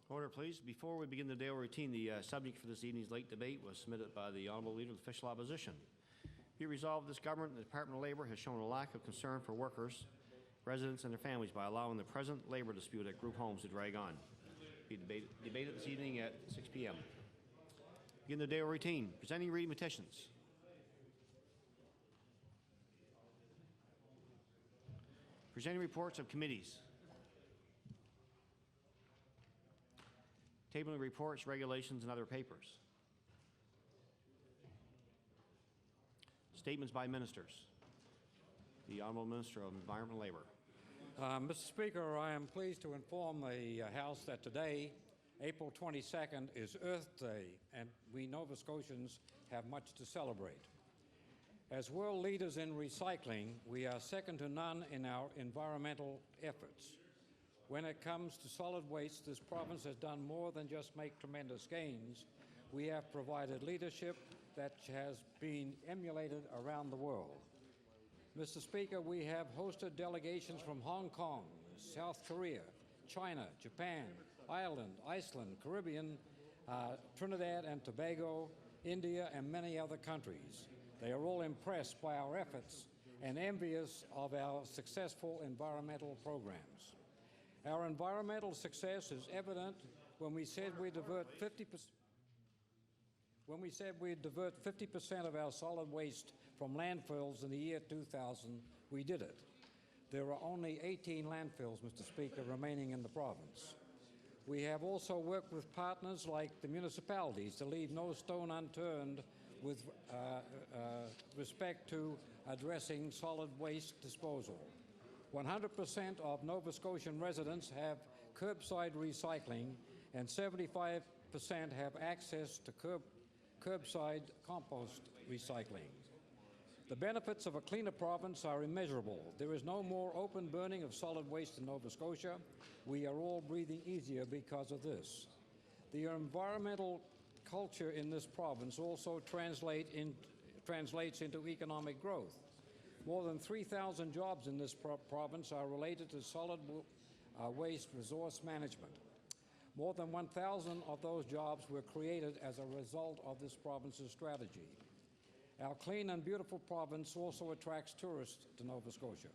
Order, please. Before we begin the daily routine, the subject for this evening's late debate was submitted by the Honourable Leader of the Official Opposition. Be resolved, this government and the Department of Labour has shown a lack of concern for workers, residents and their families by allowing the present labour dispute at group homes to drag on. Be debated this evening at 6 p.m. Begin the daily routine. Presenting reading petitions. Presenting reports of committees. Tabling reports, regulations, and other papers. Statements by ministers. The Honourable Minister of Environment and Labour. Mr. Speaker, I am pleased to inform the House that today, April 22nd, is Earth Day, and we Nova Scotians have much to celebrate. As world leaders in recycling, we are second to none in our environmental efforts. When it comes to solid waste, this province has done more than just make tremendous gains. We have provided leadership that has been emulated around the world. Mr. Speaker, we have hosted delegations from Hong Kong, South Korea, China, Japan, Ireland, Iceland, Caribbean, Trinidad and Tobago, India, and many other countries. They are all impressed by our efforts and envious of our successful environmental programs. Our environmental success is evident when we said we'd divert 50% of our solid waste from landfills in the year 2000, we did it. There are only 18 landfills, Mr. Speaker, remaining in the province. We have also worked with partners like the municipalities to leave no stone unturned with respect to addressing solid waste disposal. 100% of Nova Scotian residents have curbside recycling, and 75% have access to curbside compost recycling. The benefits of a cleaner province are immeasurable. There is no more open burning of solid waste in Nova Scotia. We are all breathing easier because of this. The environmental culture in this province also translates into economic growth. More than 3,000 jobs in this province are related to solid waste resource management. More than 1,000 of those jobs were created as a result of this province's strategy. Our clean and beautiful province also attracts tourists to Nova Scotia.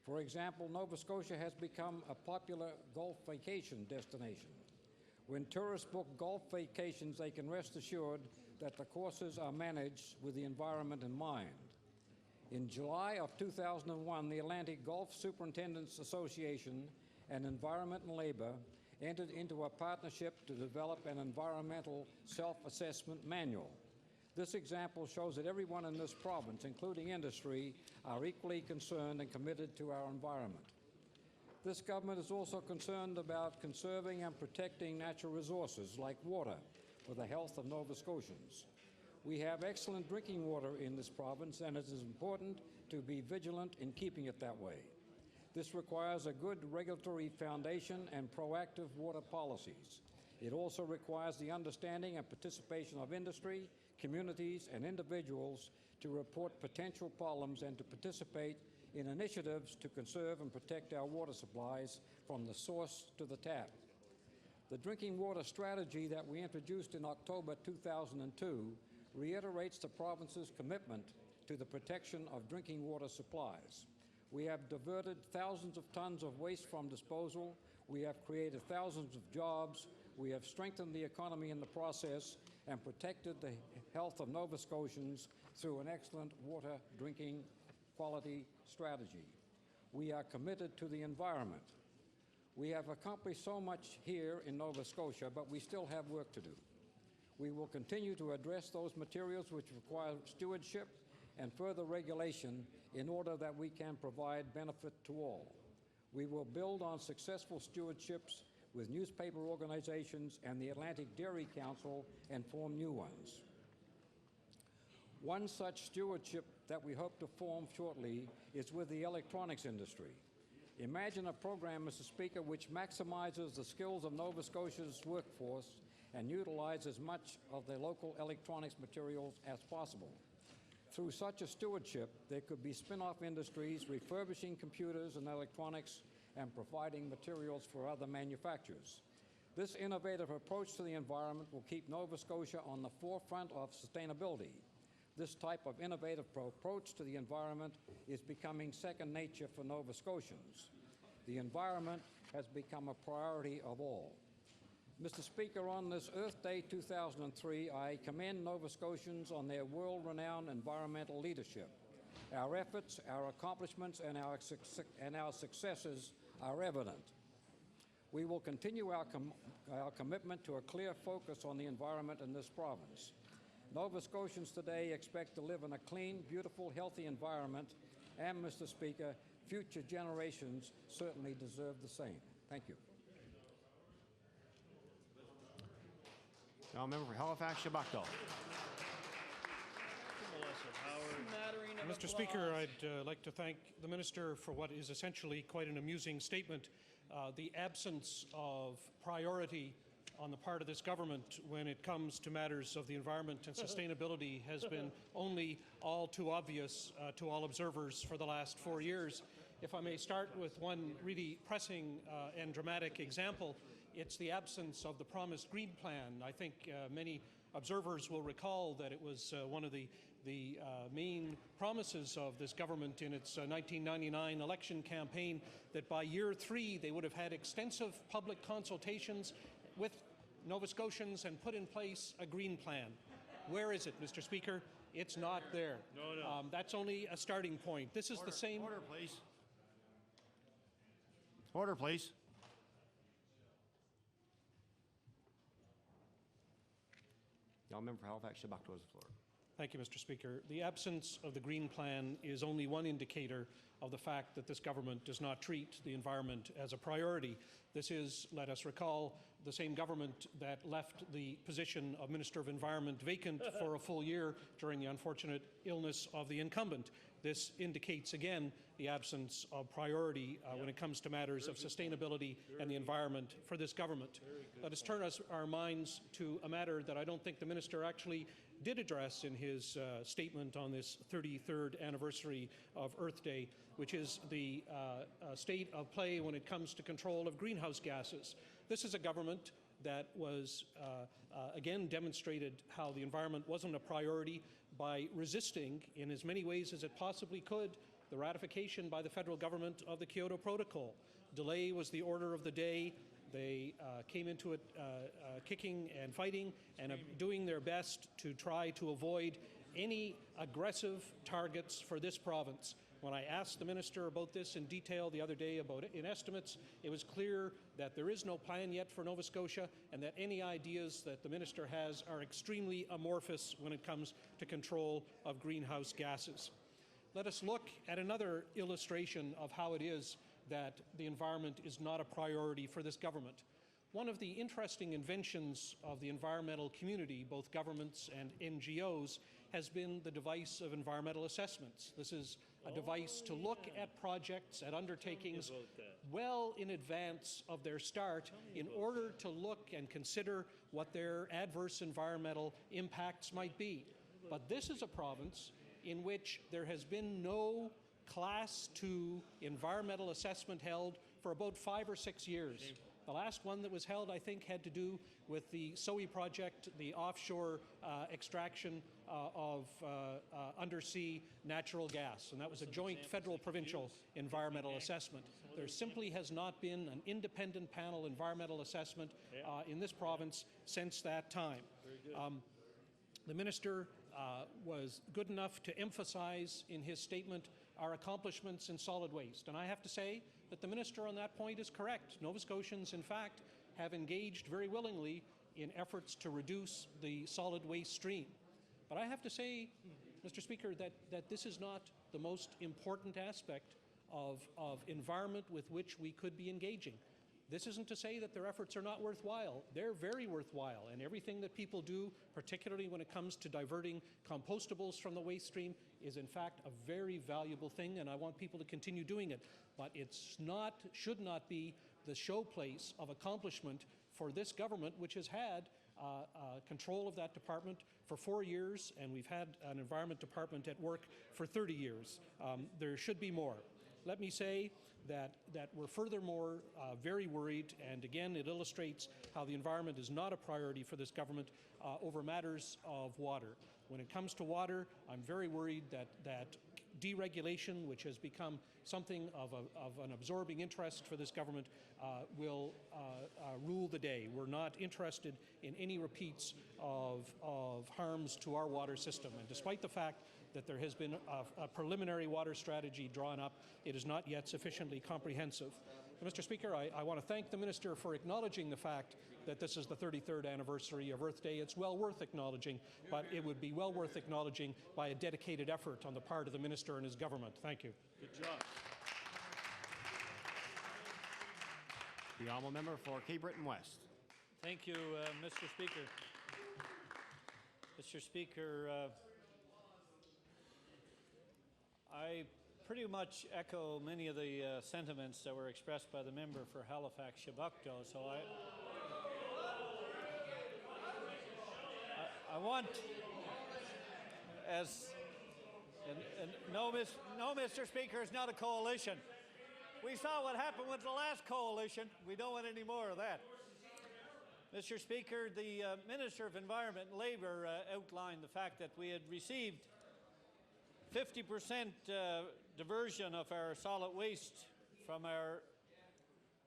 For example, Nova Scotia has become a popular golf vacation destination. When tourists book golf vacations, they can rest assured that the courses are managed with the environment in mind. In July of 2001, the Atlantic Golf Superintendents Association and Environment and Labour entered into a partnership to develop an environmental self-assessment manual. This example shows that everyone in this province, including industry, are equally concerned and committed to our environment. This government is also concerned about conserving and protecting natural resources like water for the health of Nova Scotians. We have excellent drinking water in this province, and it is important to be vigilant in keeping it that way. This requires a good regulatory foundation and proactive water policies. It also requires the understanding and participation of industry, communities, and individuals to report potential problems and to participate in initiatives to conserve and protect our water supplies from the source to the tap. The drinking water strategy that we introduced in October 2002 reiterates the province's commitment to the protection of drinking water supplies. We have diverted thousands of tons of waste from disposal. We have created thousands of jobs. We have strengthened the economy in the process and protected the health of Nova Scotians through an excellent water drinking quality strategy. We are committed to the environment. We have accomplished so much here in Nova Scotia, but we still have work to do. We will continue to address those materials which require stewardship and further regulation in order that we can provide benefit to all. We will build on successful stewardships with newspaper organizations and the Atlantic Dairy Council and form new ones. One such stewardship that we hope to form shortly is with the electronics industry. Imagine a program, Mr. Speaker, which maximizes the skills of Nova Scotia's workforce and utilizes much of the local electronics materials as possible. Through such a stewardship, there could be spin-off industries refurbishing computers and electronics and providing materials for other manufacturers. This innovative approach to the environment will keep Nova Scotia on the forefront of sustainability. This type of innovative approach to the environment is becoming second nature for Nova Scotians. The environment has become a priority of all. Mr. Speaker, on this Earth Day 2003, I commend Nova Scotians on their world-renowned environmental leadership. Our efforts, our accomplishments, and our successes are evident. We will continue our commitment to a clear focus on the environment in this province. Nova Scotians today expect to live in a clean, beautiful, healthy environment, and, Mr. Speaker, future generations certainly deserve the same. Thank you. Now, member for Halifax, Shabakdal. Mr. Speaker, I'd like to thank the Minister for what is essentially quite an amusing statement. The absence of priority on the part of this government when it comes to matters of the environment and sustainability has been only all too obvious to all observers for the last 4 years. If I may start with one really pressing and dramatic example, it's the absence of the promised Green Plan. I think many observers will recall that it was one of the main promises of this government in its 1999 election campaign that by year 3 they would have had extensive public consultations with Nova Scotians and put in place a Green Plan. Where is it, Mr. Speaker? It's not there. No. That's only a starting point. This is the same... Order, please. Order, please. Now, member for Halifax, Shabakdal has the floor. Thank you, Mr. Speaker. The absence of the Green Plan is only one indicator of the fact that this government does not treat the environment as a priority. This is, let us recall, the same government that left the position of Minister of Environment vacant for a full year during the unfortunate illness of the incumbent. This indicates, again, the absence of priority when it comes to matters of sustainability and the environment for this government. Let us turn our minds to a matter that I don't think the Minister actually did address in his statement on this 33rd anniversary of Earth Day, which is the state of play when it comes to control of greenhouse gases. This is a government that was, again, demonstrated how the environment wasn't a priority by resisting, in as many ways as it possibly could, the ratification by the federal government of the Kyoto Protocol. Delay was the order of the day. They came into it kicking and fighting and doing their best to try to avoid any aggressive targets for this province. When I asked the Minister about this in detail the other day about in estimates, it was clear that there is no plan yet for Nova Scotia and that any ideas that the Minister has are extremely amorphous when it comes to control of greenhouse gases. Let us look at another illustration of how it is that the environment is not a priority for this government. One of the interesting inventions of the environmental community, both governments and NGOs, has been the device of environmental assessments. This is a device to look at projects, at undertakings, well in advance of their start in order to look and consider what their adverse environmental impacts might be. But this is a province in which there has been no Class 2 environmental assessment held for about 5 or 6 years. The last one that was held, I think, had to do with the SOE project, the offshore extraction of undersea natural gas, and that was a joint federal-provincial environmental assessment. There simply has not been an independent panel environmental assessment in this province since that time. The Minister was good enough to emphasize in his statement our accomplishments in solid waste. And I have to say that the Minister on that point is correct. Nova Scotians, in fact, have engaged very willingly in efforts to reduce the solid waste stream. But I have to say, Mr. Speaker, that this is not the most important aspect of environment with which we could be engaging. This isn't to say that their efforts are not worthwhile. They're very worthwhile, and everything that people do, particularly when it comes to diverting compostables from the waste stream, is in fact a very valuable thing, and I want people to continue doing it. But it's not, should not be the showplace of accomplishment for this government, which has had control of that department for 4 years, and we've had an environment department at work for 30 years. There should be more. Let me say that we're furthermore very worried, and again, it illustrates how the environment is not a priority for this government over matters of water. When it comes to water, I'm very worried that deregulation, which has become something of an absorbing interest for this government, will rule the day. We're not interested in any repeats of harms to our water system. And despite the fact that there has been a preliminary water strategy drawn up, it is not yet sufficiently comprehensive. Mr. Speaker, I want to thank the Minister for acknowledging the fact that this is the 33rd anniversary of Earth Day. It's well worth acknowledging, but it would be well worth acknowledging by a dedicated effort on the part of the Minister and his government. Thank you. Good job. The honourable member for Cape Breton West. Thank you, Mr. Speaker. Mr. Speaker, I pretty much echo many of the sentiments that were expressed by the member for Halifax Shabukdo, so I want, no, Mr. Speaker, it's not a coalition. We saw what happened with the last coalition. We don't want any more of that. Mr. Speaker, the Minister of Environment and Labour outlined the fact that we had received 50% diversion of our solid waste from our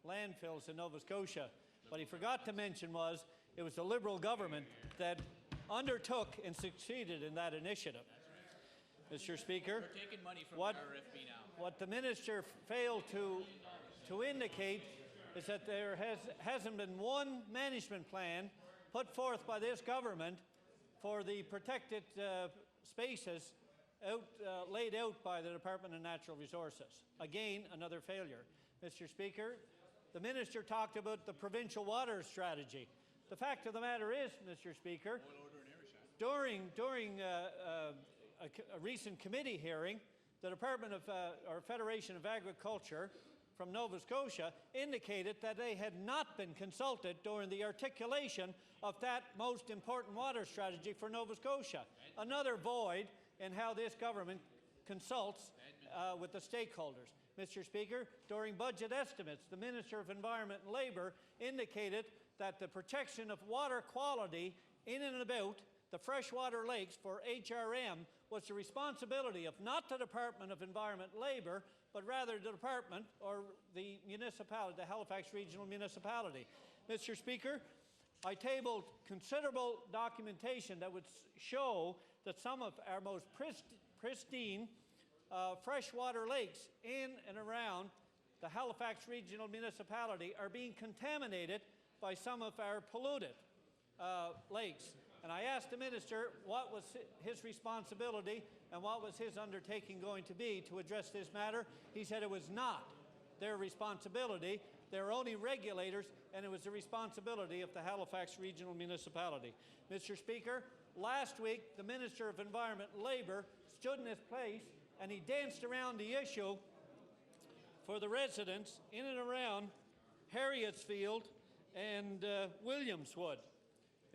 landfills in Nova Scotia. What he forgot to mention was it was the Liberal government that undertook and succeeded in that initiative. Mr. Speaker, we're taking money from RFP now. What the Minister failed to indicate is that there hasn't been one management plan put forth by this government for the protected spaces laid out by the Department of Natural Resources. Again, another failure. Mr. Speaker, the Minister talked about the provincial water strategy. The fact of the matter is, Mr. Speaker, during a recent committee hearing, the Department of or Federation of Agriculture from Nova Scotia indicated that they had not been consulted during the articulation of that most important water strategy for Nova Scotia. Another void in how this government consults with the stakeholders. Mr. Speaker, during budget estimates, the Minister of Environment and Labour indicated that the protection of water quality in and about the freshwater lakes for HRM was the responsibility of not the Department of Environment and Labour, but rather the department or the municipality, the Halifax Regional Municipality. Mr. Speaker, I tabled considerable documentation that would show that some of our most pristine freshwater lakes in and around the Halifax Regional Municipality are being contaminated by some of our polluted lakes. And I asked the Minister what was his responsibility and what was his undertaking going to be to address this matter. He said it was not their responsibility. They're only regulators, and it was the responsibility of the Halifax Regional Municipality. Mr. Speaker, last week the Minister of Environment and Labour stood in his place and he danced around the issue for the residents in and around Harrietsfield and Williamswood.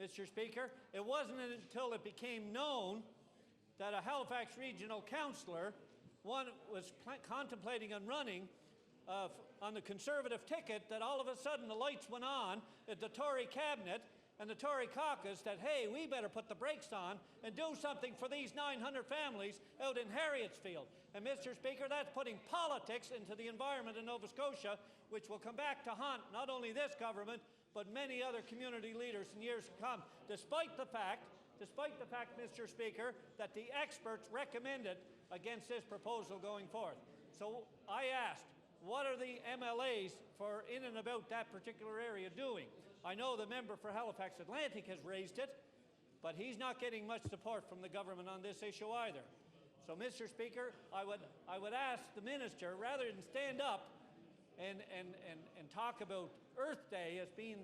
Mr. Speaker, it wasn't until it became known that a Halifax regional councillor, one was contemplating on running on the Conservative ticket, that all of a sudden the lights went on at the Tory cabinet and the Tory caucus that, hey, we better put the brakes on and do something for these 900 families out in Harrietsfield. And Mr. Speaker, that's putting politics into the environment in Nova Scotia, which will come back to haunt not only this government, but many other community leaders in years to come, despite the fact, Mr. Speaker, that the experts recommended against this proposal going forth. So I asked, what are the MLAs for in and about that particular area doing? I know the member for Halifax Atlantic has raised it, but he's not getting much support from the government on this issue either. So, Mr. Speaker, I would ask the minister, rather than stand up and talk about Earth Day as being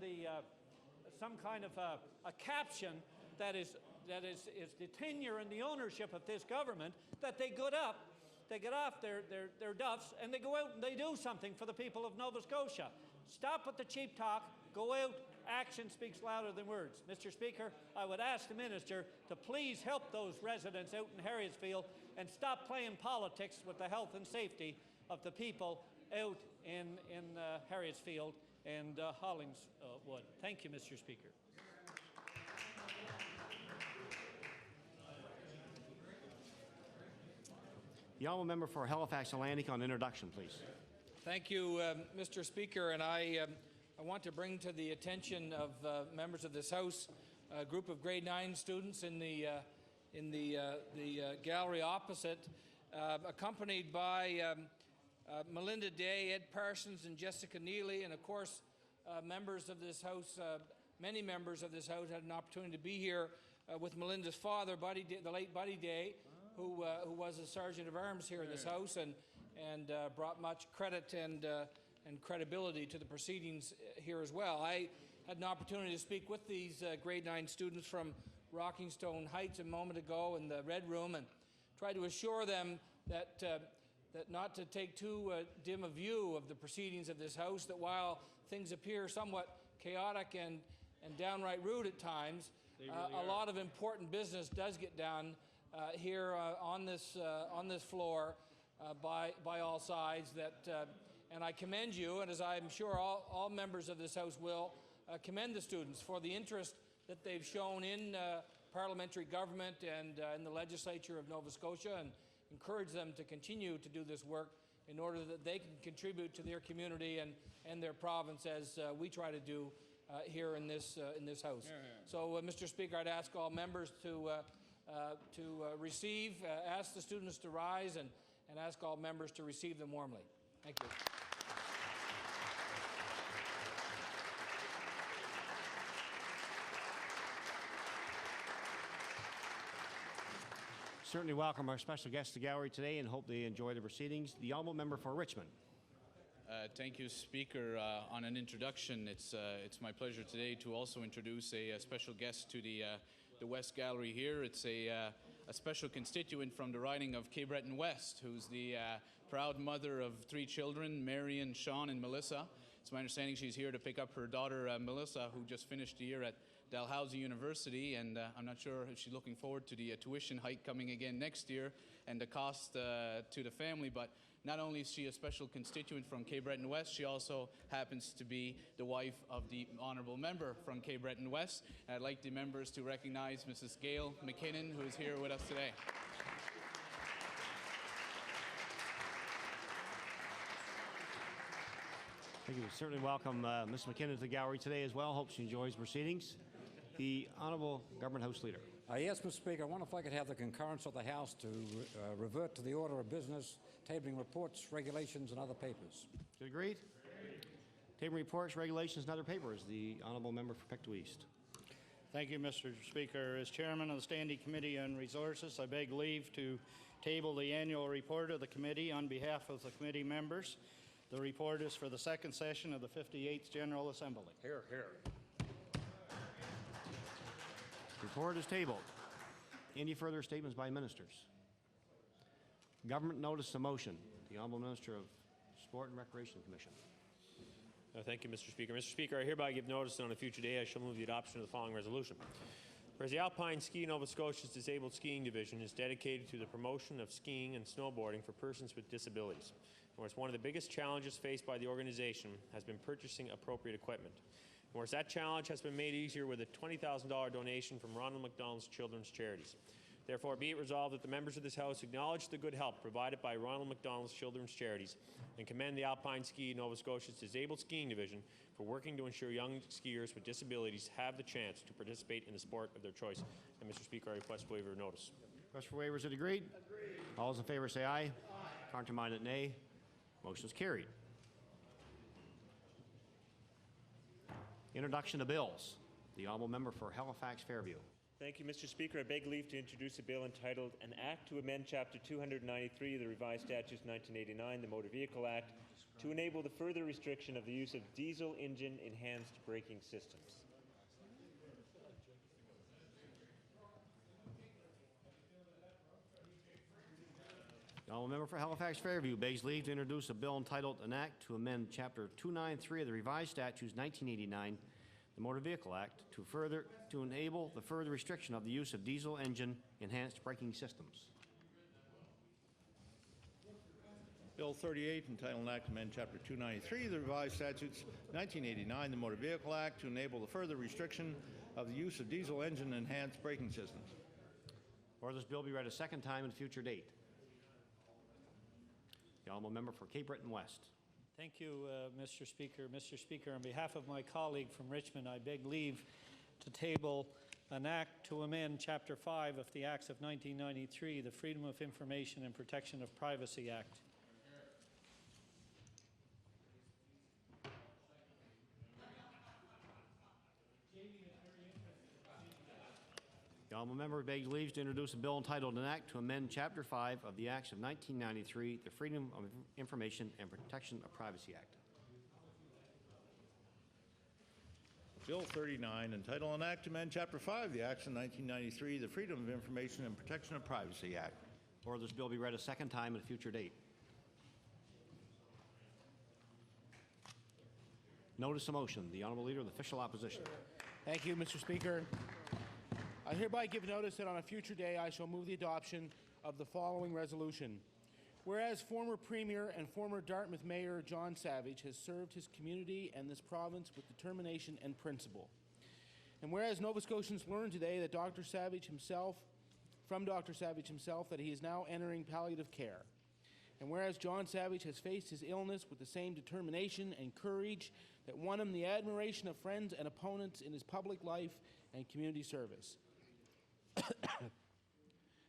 some kind of a caption that is the tenure and the ownership of this government, that they get off their duffs and they go out and they do something for the people of Nova Scotia. Stop with the cheap talk, go out, action speaks louder than words. Mr. Speaker, I would ask the minister to please help those residents out in Harrietsfield and stop playing politics with the health and safety of the people out in Harrietsfield and Hollingswood. Thank you, Mr. Speaker. The honourable member for Halifax Atlantic on introduction, please. Thank you, Mr. Speaker, and I want to bring to the attention of members of this House a group of grade 9 students in the gallery opposite, accompanied by Melinda Day, Ed Parsons, and Jessica Neely, and of course, members of this House. Many members of this House had an opportunity to be here with Melinda's father, the late Buddy Day, who was a sergeant of arms here in this House and brought much credit and credibility to the proceedings here as well. I had an opportunity to speak with these grade 9 students from Rockingstone Heights a moment ago in the Red Room and try to assure them that not to take too dim a view of the proceedings of this House, that while things appear somewhat chaotic and downright rude at times, a lot of important business does get done here on this floor by all sides. And I commend you, and as I'm sure all members of this House will, commend the students for the interest that they've shown in parliamentary government and in the legislature of Nova Scotia, and encourage them to continue to do this work in order that they can contribute to their community and their province as we try to do here in this House. So, Mr. Speaker, I'd ask all members to ask the students to rise and ask all members to receive them warmly. Thank you. Certainly welcome our special guests to the gallery today and hope they enjoy the proceedings. The honourable member for Richmond. Thank you, Speaker. On an introduction, it's my pleasure today to also introduce a special guest to the West Gallery here. It's a special constituent from the riding of Cape Breton West, who's the proud mother of 3 children, Marion, Sean, and Melissa. It's my understanding she's here to pick up her daughter, Melissa, who just finished the year at Dalhousie University, and I'm not sure if she's looking forward to the tuition hike coming again next year and the cost to the family. But not only is she a special constituent from Cape Breton West, she also happens to be the wife of the honourable member from Cape Breton West. And I'd like the members to recognize Mrs. Gail McKinnon, who is here with us today. Thank you. Certainly welcome Ms. McKinnon to the gallery today as well. Hope she enjoys proceedings. The Honourable Government House Leader. Yes, Mr. Speaker, I wonder if I could have the concurrence of the House to revert to the order of business, tabling reports, regulations, and other papers. Agreed? Tabling reports, regulations, and other papers. The Honourable Member for Pictou East. Thank you, Mr. Speaker. As Chairman of the Standing Committee on Resources, I beg leave to table the annual report of the committee on behalf of the committee members. The report is for the second session of the 58th General Assembly. Here, here. Report is tabled. Any further statements by ministers? Government notice of motion. The Honourable Minister of Sport and Recreation Commission. Thank you, Mr. Speaker. Mr. Speaker, I hereby give notice that on a future day I shall move the adoption of the following resolution. Whereas the Alpine Ski Nova Scotia's Disabled Skiing Division is dedicated to the promotion of skiing and snowboarding for persons with disabilities. Whereas one of the biggest challenges faced by the organization has been purchasing appropriate equipment. Whereas that challenge has been made easier with a $20,000 donation from Ronald McDonald's Children's Charities. Therefore, be it resolved that the members of this House acknowledge the good help provided by Ronald McDonald's Children's Charities and commend the Alpine Ski Nova Scotia's Disabled Skiing Division for working to ensure young skiers with disabilities have the chance to participate in the sport of their choice. And Mr. Speaker, I request waiver of notice. Request for waivers, it agreed? All those in favour say aye. Counterminded, nay. Motion is carried. Introduction of bills. The Honourable Member for Halifax Fairview. Thank you, Mr. Speaker. I beg leave to introduce a bill entitled An Act to Amend Chapter 293 of the Revised Statutes 1989, the Motor Vehicle Act, to enable the further restriction of the use of diesel engine enhanced braking systems. The Honourable Member for Halifax Fairview begs leave to introduce a bill entitled An Act to Amend Chapter 293 of the Revised Statutes 1989, the Motor Vehicle Act, to enable the further restriction of the use of diesel engine enhanced braking systems. Bill 38, entitled an act to amend Chapter 293 of the revised statutes 1989, the Motor Vehicle Act, to enable the further restriction of the use of diesel engine enhanced braking systems. Or this bill be read a second time at a future date. The honourable member for Cape Breton West. Thank you, Mr. Speaker. Mr. Speaker, on behalf of my colleague from Richmond, I beg leave to table an act to amend Chapter 5 of the Acts of 1993, the Freedom of Information and Protection of Privacy Act. The honourable member begs leave to introduce a bill entitled an act to amend Chapter 5 of the Acts of 1993, the Freedom of Information and Protection of Privacy Act. Bill 39, entitled an act to amend Chapter 5 of the Acts of 1993, the Freedom of Information and Protection of Privacy Act. Or this bill be read a second time at a future date. Notice of motion. The honourable leader of the official opposition. Thank you, Mr. Speaker. I hereby give notice that on a future day I shall move the adoption of the following resolution. Whereas former Premier and former Dartmouth Mayor John Savage has served his community and this province with determination and principle. And whereas Nova Scotians learned today that Dr. Savage himself, that he is now entering palliative care. And whereas John Savage has faced his illness with the same determination and courage that won him the admiration of friends and opponents in his public life and community service.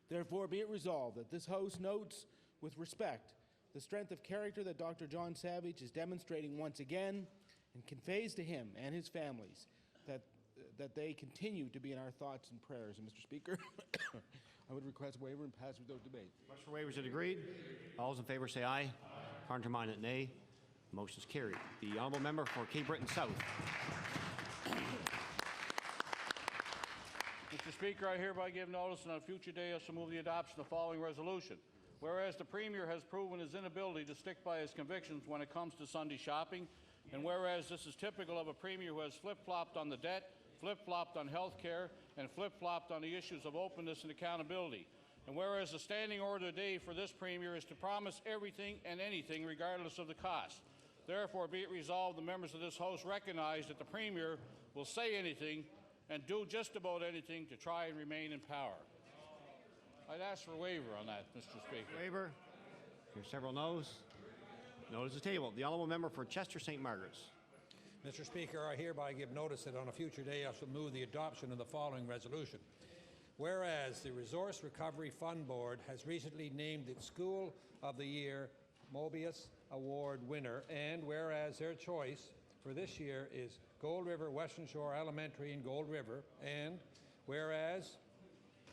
Therefore, be it resolved that this House notes with respect the strength of character that Dr. John Savage is demonstrating once again and conveys to him and his families that they continue to be in our thoughts and prayers. And Mr. Speaker, I would request waiver and pass without debate. Request for waivers is agreed. All those in favour say aye. Counterminded nay. Motion is carried. The honourable member for Cape Breton South. Mr. Speaker, I hereby give notice on a future day I shall move the adoption of the following resolution. Whereas the Premier has proven his inability to stick by his convictions when it comes to Sunday shopping, and whereas this is typical of a Premier who has flip-flopped on the debt, flip-flopped on health care, and flip-flopped on the issues of openness and accountability. And whereas the standing order today for this Premier is to promise everything and anything regardless of the cost. Therefore, be it resolved, the members of this House recognize that the Premier will say anything and do just about anything to try and remain in power. I'd ask for a waiver on that, Mr. Speaker. Waiver. Here's several noes. Notice the table. The honourable member for Chester St. Margaret's. Mr. Speaker, I hereby give notice that on a future day I shall move the adoption of the following resolution. Whereas the Resource Recovery Fund Board has recently named its School of the Year Mobius Award winner, and whereas their choice for this year is Gold River Western Shore Elementary in Gold River, and whereas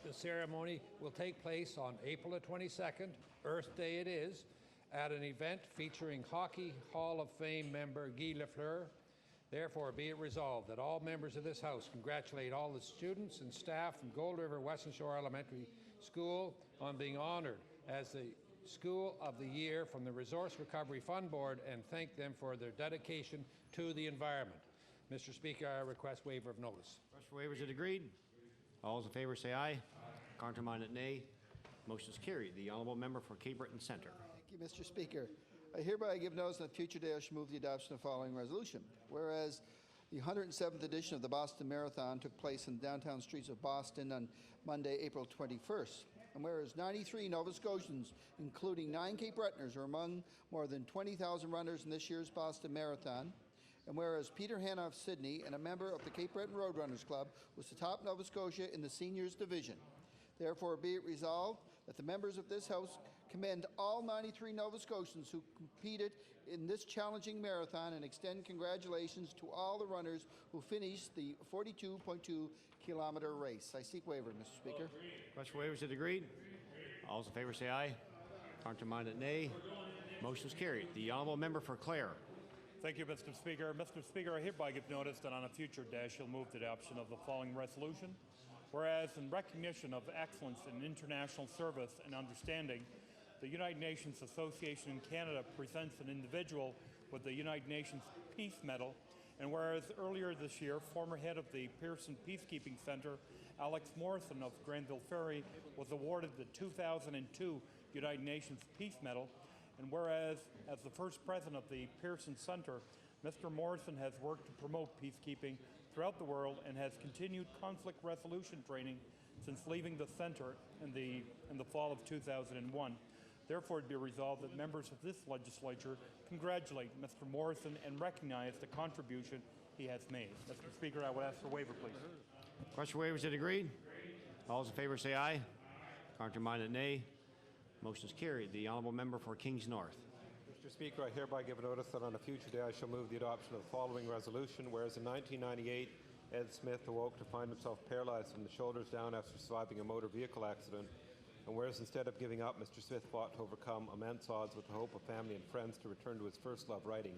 the ceremony will take place on April the 22nd, Earth Day it is, at an event featuring Hockey Hall of Fame member Guy Lafleur. Therefore, be it resolved that all members of this House congratulate all the students and staff from Gold River Western Shore Elementary School on being honored as the School of the Year from the Resource Recovery Fund Board and thank them for their dedication to the environment. Mr. Speaker, I request waiver of notice. Request for waivers is agreed. All those in favour say aye. Counterminded nay. Motion is carried. The honourable member for Cape Breton Centre. Thank you, Mr. Speaker. I hereby give notice on a future day I shall move the adoption of the following resolution. Whereas the 107th edition of the Boston Marathon took place in the downtown streets of Boston on Monday, April 21st. And whereas 93 Nova Scotians, including 9 Cape Bretoners, are among more than 20,000 runners in this year's Boston Marathon. And whereas Peter Hanna of Sydney and a member of the Cape Breton Roadrunners Club was the top Nova Scotia in the seniors division. Therefore, be it resolved that the members of this House commend all 93 Nova Scotians who competed in this challenging marathon and extend congratulations to all the runners who finished the 42.2-kilometer race. I seek waiver, Mr. Speaker. Request for waivers is agreed. All those in favour say aye. Counterminded nay. Motion is carried. The honourable member for Clare. Thank you, Mr. Speaker. Mr. Speaker, I hereby give notice that on a future day I shall move the adoption of the following resolution. Whereas in recognition of excellence in international service and understanding, the United Nations Association in Canada presents an individual with the United Nations Peace Medal, and whereas earlier this year, former head of the Pearson Peacekeeping Centre, Alex Morrison of Granville Ferry, was awarded the 2002 United Nations Peace Medal, And whereas, as the first president of the Pearson Center, Mr. Morrison has worked to promote peacekeeping throughout the world and has continued conflict resolution training since leaving the center in the fall of 2001. Therefore, it be resolved that members of this legislature congratulate Mr. Morrison and recognize the contribution he has made. Mr. Speaker, I would ask for waiver, please. Question for waiver, is it agreed? All those in favor say aye. Contrary-minded, nay. Motion is carried. The honourable member for Kings North. Mr. Speaker, I hereby give notice that on a future day I shall move the adoption of the following resolution. Whereas in 1998, Ed Smith awoke to find himself paralyzed from the shoulders down after surviving a motor vehicle accident. And whereas instead of giving up, Mr. Smith fought to overcome immense odds with the hope of family and friends to return to his first love, writing.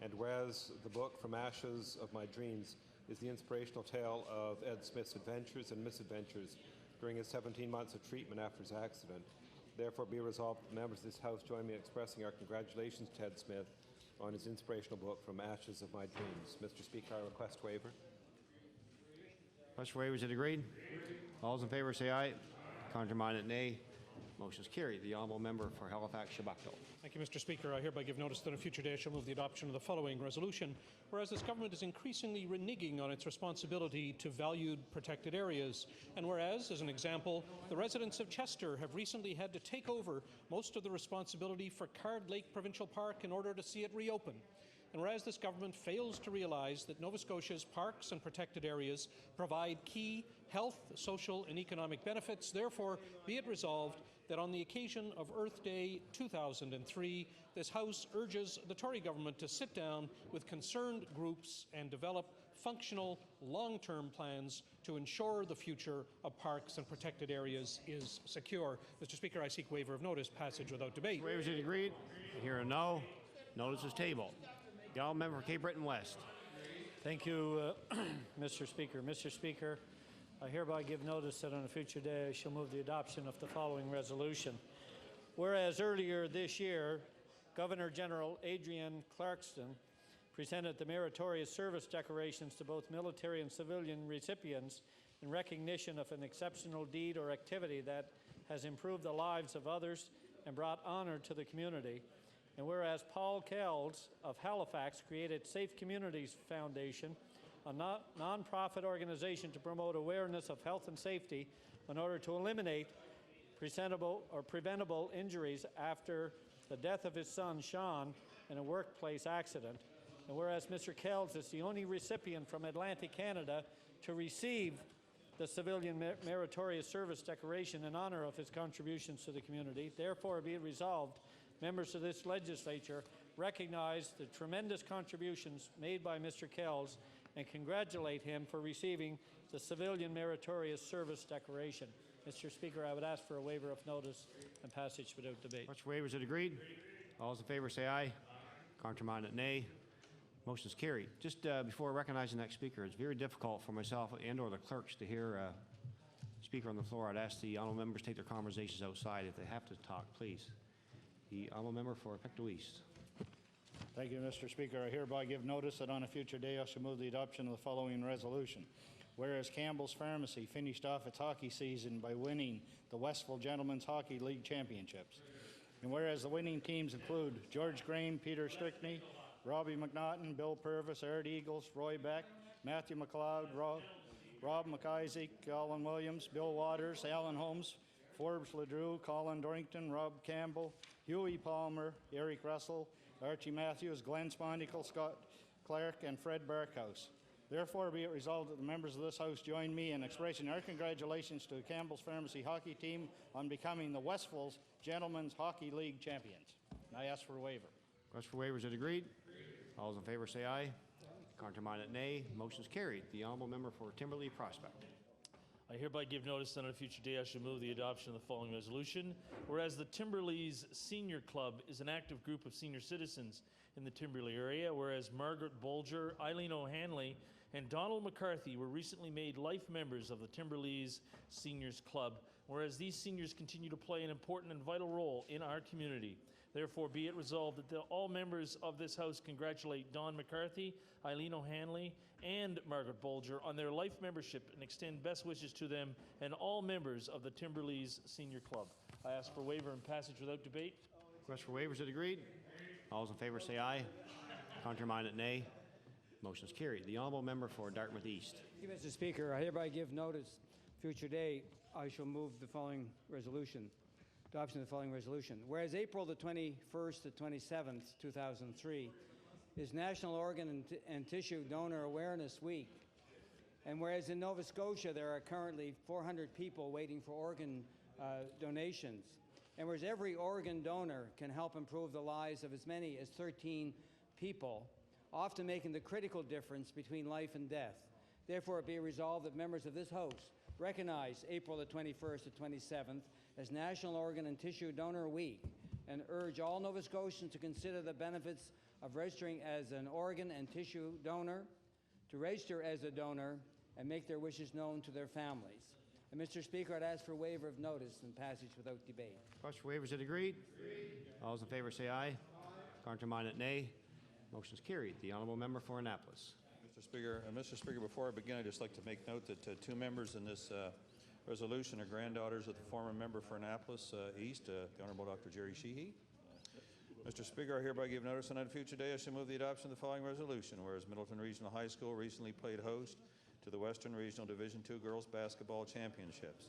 And whereas the book From Ashes of My Dreams is the inspirational tale of Ed Smith's adventures and misadventures during his 17 months of treatment after his accident. Therefore, be resolved that the members of this House join me in expressing our congratulations to Ed Smith on his inspirational book, From Ashes of My Dreams. Mr. Speaker, I request waiver. Question for waiver, is it agreed? All those in favor say aye. Contrary-minded, nay. Motion is carried. The honourable member for Halifax, Shabakdale. Thank you, Mr. Speaker. I hereby give notice that on a future day I shall move the adoption of the following resolution. Whereas this government is increasingly reneging on its responsibility to valued protected areas, and whereas, as an example, the residents of Chester have recently had to take over most of the responsibility for Card Lake Provincial Park in order to see it reopen. And whereas this government fails to realise that Nova Scotia's parks and protected areas provide key health, social and economic benefits, therefore be it resolved that on the occasion of Earth Day 2003, this House urges the Tory government to sit down with concerned groups and develop functional, long-term plans to ensure the future of parks and protected areas is secure. Mr. Speaker, I seek waiver of notice, passage without debate. Waiver is agreed. I hear a no. Notice is tabled. The honourable member for Cape Breton West. Thank you, Mr. Speaker. Mr. Speaker, I hereby give notice that on a future day I shall move the adoption of the following resolution. Whereas earlier this year, Governor General Adrian Clarkston presented the meritorious service decorations to both military and civilian recipients in recognition of an exceptional deed or activity that has improved the lives of others and brought honor to the community. And whereas Paul Kells of Halifax created Safe Communities Foundation, a non-profit organization to promote awareness of health and safety in order to eliminate preventable injuries after the death of his son, Sean, in a workplace accident. And whereas Mr. Kells is the only recipient from Atlantic Canada to receive the Civilian Meritorious Service Decoration in honor of his contributions to the community, therefore be it resolved, members of this legislature recognize the tremendous contributions made by Mr. Kells and congratulate him for receiving the Civilian Meritorious Service Decoration. Mr. Speaker, I would ask for a waiver of notice and passage without debate. Much waiver, is it agreed? All those in favor say aye. Contrary-minded, nay. Motion is carried. Just before recognizing the next speaker, it's very difficult for myself and or the clerks to hear speaker on the floor. I'd ask the honourable members to take their conversations outside. If they have to talk, please. The honourable member for Pictou East. Thank you, Mr. Speaker. I hereby give notice that on a future day I shall move the adoption of the following resolution. Whereas Campbell's Pharmacy finished off its hockey season by winning the Westville Gentlemen's Hockey League Championships. And whereas the winning teams include George Graham, Peter Strickney, Robbie McNaughton, Bill Purvis, Art Eagles, Roy Beck, Matthew McLeod, Rob McIsaac, Alan Williams, Bill Waters, Alan Holmes, Forbes Ledrew, Colin Dorrington, Rob Campbell, Huey Palmer, Eric Russell, Archie Matthews, Glenn Spondicle, Scott Clark, and Fred Barkhouse. Therefore, be it resolved that the members of this House join me in expressing our congratulations to the Campbell's Pharmacy hockey team on becoming the Westville's Gentlemen's Hockey League champions. And I ask for a waiver. Request for waiver, is it agreed? All those in favor say aye. Contrary-minded, nay. Motion is carried. The honourable member for Timberlea Prospect. I hereby give notice that on a future day I shall move the adoption of the following resolution. Whereas the Timberlea's Senior Club is an active group of senior citizens in the Timberlea area, whereas Margaret Bolger, Eileen O'Hanley, and Donald McCarthy were recently made life members of the Timberlea's Seniors Club, whereas these seniors continue to play an important and vital role in our community. Therefore, be it resolved that all members of this House congratulate Don McCarthy, Eileen O'Hanley, and Margaret Bolger on their life membership and extend best wishes to them and all members of the Timberlea's Senior Club. I ask for waiver and passage without debate. Request for waivers is agreed. All those in favor say aye. Contrary-minded, nay. Motion is carried. The honourable member for Dartmouth East. Thank you, Mr. Speaker. I hereby give notice, future day, I shall move the following resolution. Adoption of the following resolution. Whereas April the 21st to 27th, 2003 is National Organ and Tissue Donor Awareness Week, and whereas in Nova Scotia there are currently 400 people waiting for organ donations, and whereas every organ donor can help improve the lives of as many as 13 people, often making the critical difference between life and death. Therefore, it be resolved that members of this House recognize April the 21st to 27th as National Organ and Tissue Donor Week and urge all Nova Scotians to consider the benefits of registering as an organ and tissue donor, to register as a donor, and make their wishes known to their families. And Mr. Speaker, I'd ask for waiver of notice and passage without debate. Request for waivers is agreed. All those in favor say aye. Contrary-minded, nay. Motion is carried. The honourable member for Annapolis. Mr. Speaker, before I begin, I'd just like to make note that two members in this resolution are granddaughters of the former member for Annapolis East, the Honourable Dr. Jerry Sheehy. Mr. Speaker, I hereby give notice on a future day I shall move the adoption of the following resolution. Whereas Middleton Regional High School recently played host to the Western Regional Division II Girls Basketball Championships.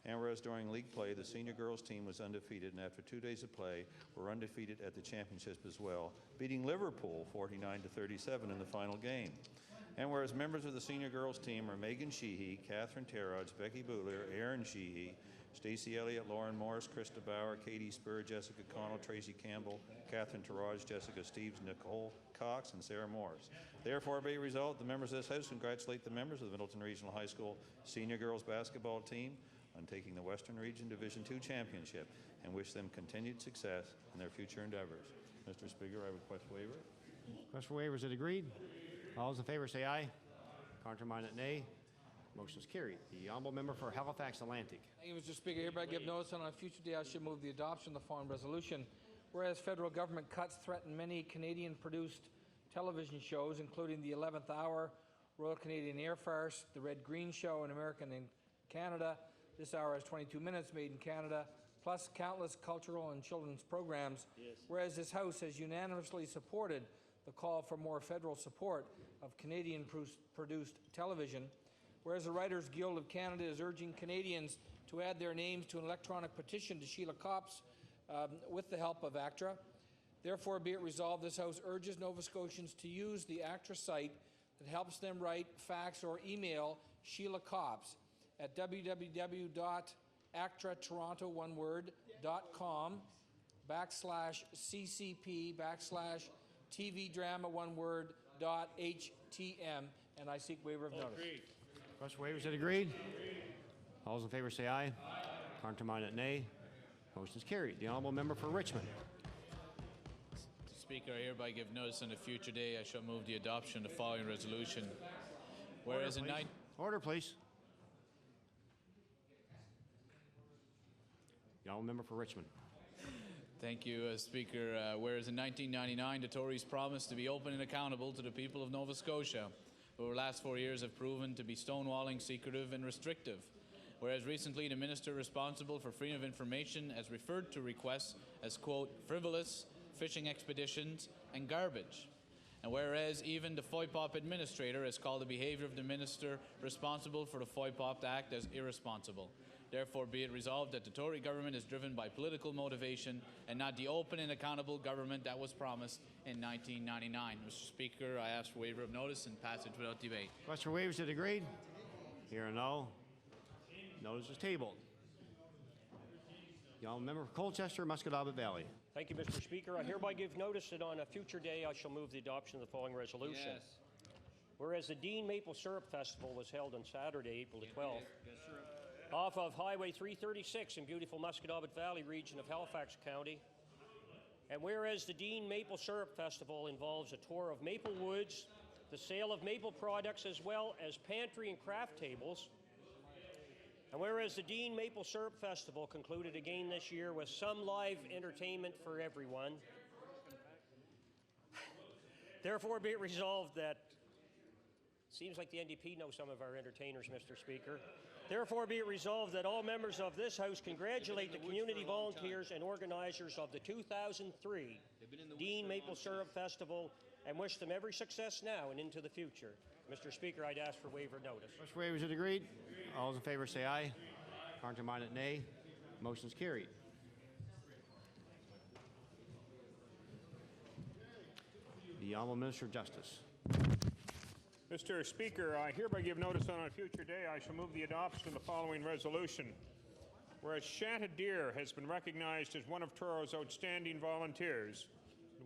And whereas during league play, the senior girls team was undefeated, and after 2 days of play, were undefeated at the championship as well, beating Liverpool 49-37 in the final game. And whereas members of the senior girls team are Megan Sheehy, Catherine Terrodge, Becky Bootler, Erin Sheehy, Stacey Elliott, Lauren Morris, Krista Bauer, Katie Spur, Jessica Connell, Tracy Campbell, Catherine Terrodge, Jessica Steves, Nicole Cox, and Sarah Morris. Therefore, be it resolved, the members of this House congratulate the members of the Middleton Regional High School senior girls basketball team on taking the Western Region Division II Championship and wish them continued success in their future endeavors. Mr. Speaker, I request waiver. Request for waivers is agreed. All those in favor say aye. Contrary-minded, nay. Motion is carried. The honourable member for Halifax Atlantic. Thank you, Mr. Speaker. Hereby give notice on a future day I should move the adoption of the following resolution. Whereas federal government cuts threaten many Canadian-produced television shows, including the 11th Hour, Royal Canadian Air Farce, The Red Green Show, and American in Canada. This hour has 22 minutes, Made in Canada, plus countless cultural and children's programs. Yes. Whereas this House has unanimously supported the call for more federal support of Canadian-produced television. Whereas the Writers Guild of Canada is urging Canadians to add their names to an electronic petition to Sheila Copps with the help of ACTRA. Therefore, be it resolved, this House urges Nova Scotians to use the ACTRA site that helps them write, fax, or email Sheila Copps at www.actraToronto.com/CCP/TV-drama-1word.htm, and I seek waiver of notice. Request for waivers is agreed. All those in favor say aye. Contrary-minded, nay. Motion is carried. The honourable member for Richmond. Speaker, I hereby give notice on a future day I shall move the adoption of the following resolution. Whereas in Order, please. The honourable member for Richmond. Thank you, Speaker. Whereas in 1999, the Tories promised to be open and accountable to the people of Nova Scotia, who over the last 4 years have proven to be stonewalling, secretive, and restrictive. Whereas recently, the minister responsible for freedom of information has referred to requests as, quote, frivolous, fishing expeditions, and garbage. And whereas even the FOIPOP administrator has called the behaviour of the minister responsible for the FOIPOP Act as irresponsible. Therefore, be it resolved that the Tory government is driven by political motivation and not the open and accountable government that was promised in 1999. Mr. Speaker, I ask for waiver of notice and passage without debate. Request for waivers is agreed. Here and no. Notice is tabled. The honourable member for Colchester, Musquodoboit Valley. Thank you, Mr. Speaker. I hereby give notice that on a future day I shall move the adoption of the following resolution. Yes. Whereas the Dean Maple Syrup Festival was held on Saturday, April the 12th, off of Highway 336 in beautiful Musquodoboit Valley region of Halifax County. And whereas the Dean Maple Syrup Festival involves a tour of maple woods, the sale of maple products, as well as pantry and craft tables. And whereas the Dean Maple Syrup Festival concluded again this year with some live entertainment for everyone, therefore be it resolved that, seems like the NDP know some of our entertainers, Mr. Speaker, Therefore, be it resolved that all members of this House congratulate the community volunteers and organizers of the 2003 Dean Maple Syrup Festival and wish them every success now and into the future. Mr. Speaker, I'd ask for waiver notice. Question for waiver is agreed. All those in favor say aye. Counterminded, nay. Motion is carried. The Honourable Minister of Justice. Mr. Speaker, I hereby give notice that on a future day I shall move the adoption of the following resolution. Whereas Chantideer has been recognized as one of Troro's outstanding volunteers,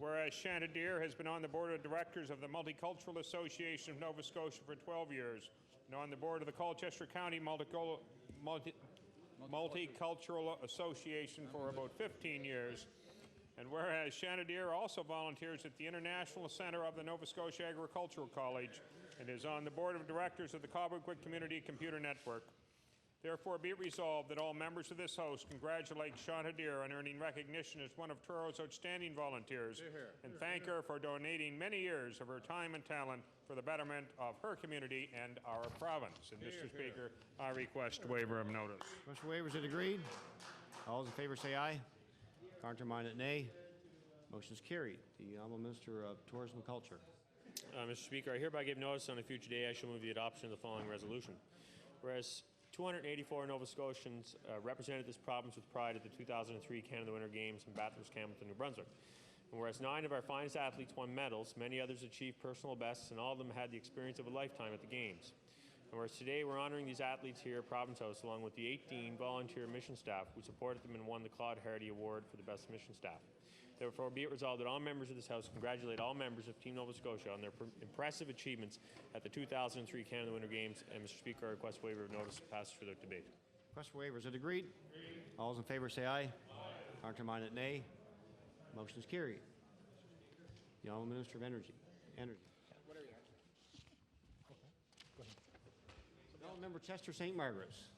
whereas Chantideer has been on the board of directors of the Multicultural Association of Nova Scotia for 12 years, and on the board of the Colchester County Multicultural Association for about 15 years, and whereas Chantideer also volunteers at the International Centre of the Nova Scotia Agricultural College and is on the board of directors of the Cobequid Community Computer Network. Therefore, be it resolved that all members of this House congratulate Chantideer on earning recognition as one of Troro's outstanding volunteers and thank her for donating many years of her time and talent for the betterment of her community and our province. And Mr. Speaker, I request waiver of notice. Question waiver is agreed. All those in favor say aye. Counterminded, nay. Motion is carried. The Honourable Minister of Tourism and Culture. Mr. Speaker, I hereby give notice on a future day I shall move the adoption of the following resolution. Whereas 284 Nova Scotians represented this province with pride at the 2003 Canada Winter Games in Bathurst, Hamilton, New Brunswick. And whereas 9 of our finest athletes won medals, many others achieved personal bests, and all of them had the experience of a lifetime at the Games. And whereas today we're honoring these athletes here at Province House along with the 18 volunteer mission staff who supported them and won the Claude Hardy Award for the best mission staff. Therefore, be it resolved that all members of this House congratulate all members of Team Nova Scotia on their impressive achievements at the 2003 Canada Winter Games. And Mr. Speaker, I request waiver of notice passes for the debate. Request for waiver is it agreed? All those in favor say aye. Counterminded, nay. Motion is carried. The Honourable Minister of Energy. Member Chester St. Margaret's.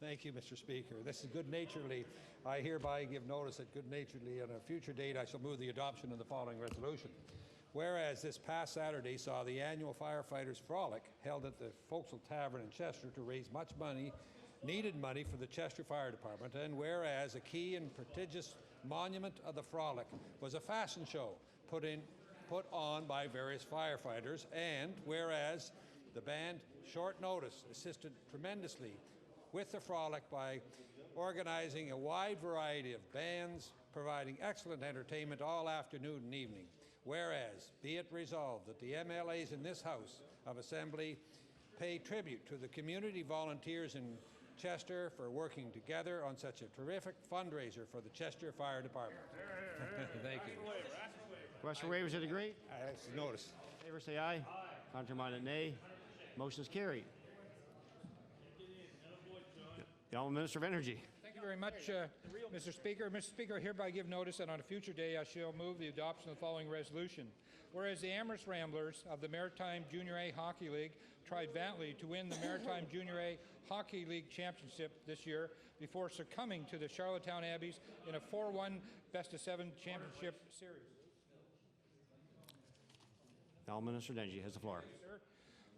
Thank you, Mr. Speaker. This is good-naturedly. I hereby give notice that good-naturedly on a future date I shall move the adoption of the following resolution. Whereas this past Saturday saw the annual Firefighters Frolic held at the Forecastle Tavern in Chester to raise much money, needed money for the Chester Fire Department, and whereas a key and prestigious monument of the Frolic was a fashion show put on by various firefighters, and whereas the band Short Notice assisted tremendously with the Frolic by organizing a wide variety of bands, providing excellent entertainment all afternoon and evening. Whereas, be it resolved that the MLAs in this House of Assembly pay tribute to the community volunteers in Chester for working together on such a terrific fundraiser for the Chester Fire Department. Thank you. Question for waiver is it agreed? Notice. Favor say aye. Counterminded, nay. Motion is carried. The Honourable Minister of Energy. Thank you very much, Mr. Speaker. Mr. Speaker, I hereby give notice that on a future day I shall move the adoption of the following resolution. Whereas the Amherst Ramblers of the Maritime Junior A Hockey League tried valiantly to win the Maritime Junior A Hockey League Championship this year before succumbing to the Charlottetown Abbeys in a 4-1 best-of-7 championship series. The Honourable Minister of Energy has the floor.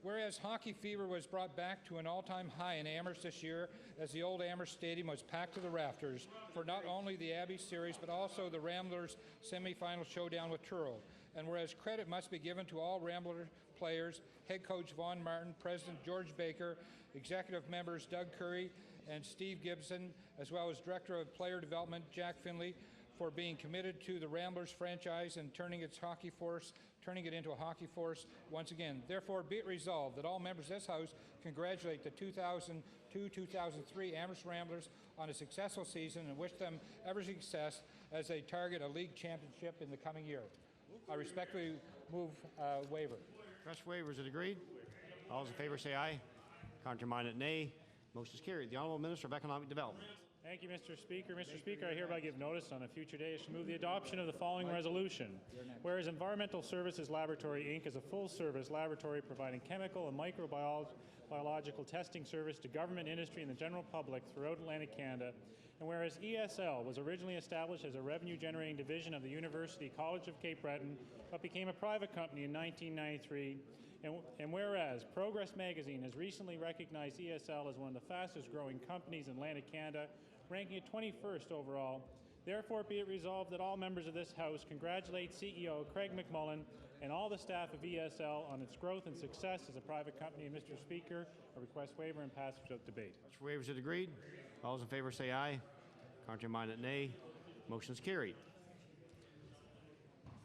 Whereas hockey fever was brought back to an all-time high in Amherst this year as the old Amherst Stadium was packed to the rafters for not only the Abbey Series but also the Ramblers semi-final showdown with Truro. And whereas credit must be given to all Rambler players, head coach Vaughn Martin, President George Baker, executive members Doug Curry and Steve Gibson, as well as Director of Player Development Jack Finley, for being committed to the Ramblers franchise and turning it into a hockey force once again. Therefore, be it resolved that all members of this House congratulate the 2002-2003 Amherst Ramblers on a successful season and wish them every success as they target a league championship in the coming year. I respectfully move waiver. Request for waiver is it agreed? All those in favor say aye. Counterminded, nay. Motion is carried. The Honourable Minister of Economic Development. Thank you, Mr. Speaker. Mr. Speaker, I hereby give notice on a future day I shall move the adoption of the following resolution. Whereas Environmental Services Laboratory, Inc. is a full-service laboratory providing chemical and microbiological testing service to government, industry, and the general public throughout Atlantic Canada, and whereas ESL was originally established as a revenue-generating division of the University College of Cape Breton, but became a private company in 1993, And whereas Progress Magazine has recently recognized ESL as one of the fastest growing companies in Atlantic Canada, ranking it 21st overall, therefore be it resolved that all members of this House congratulate CEO Craig McMullen and all the staff of ESL on its growth and success as a private company. And Mr. Speaker, I request waiver and passage without debate. Mr. Waivers is agreed. All those in favor say aye. Contrary-minded, nay. Motion is carried.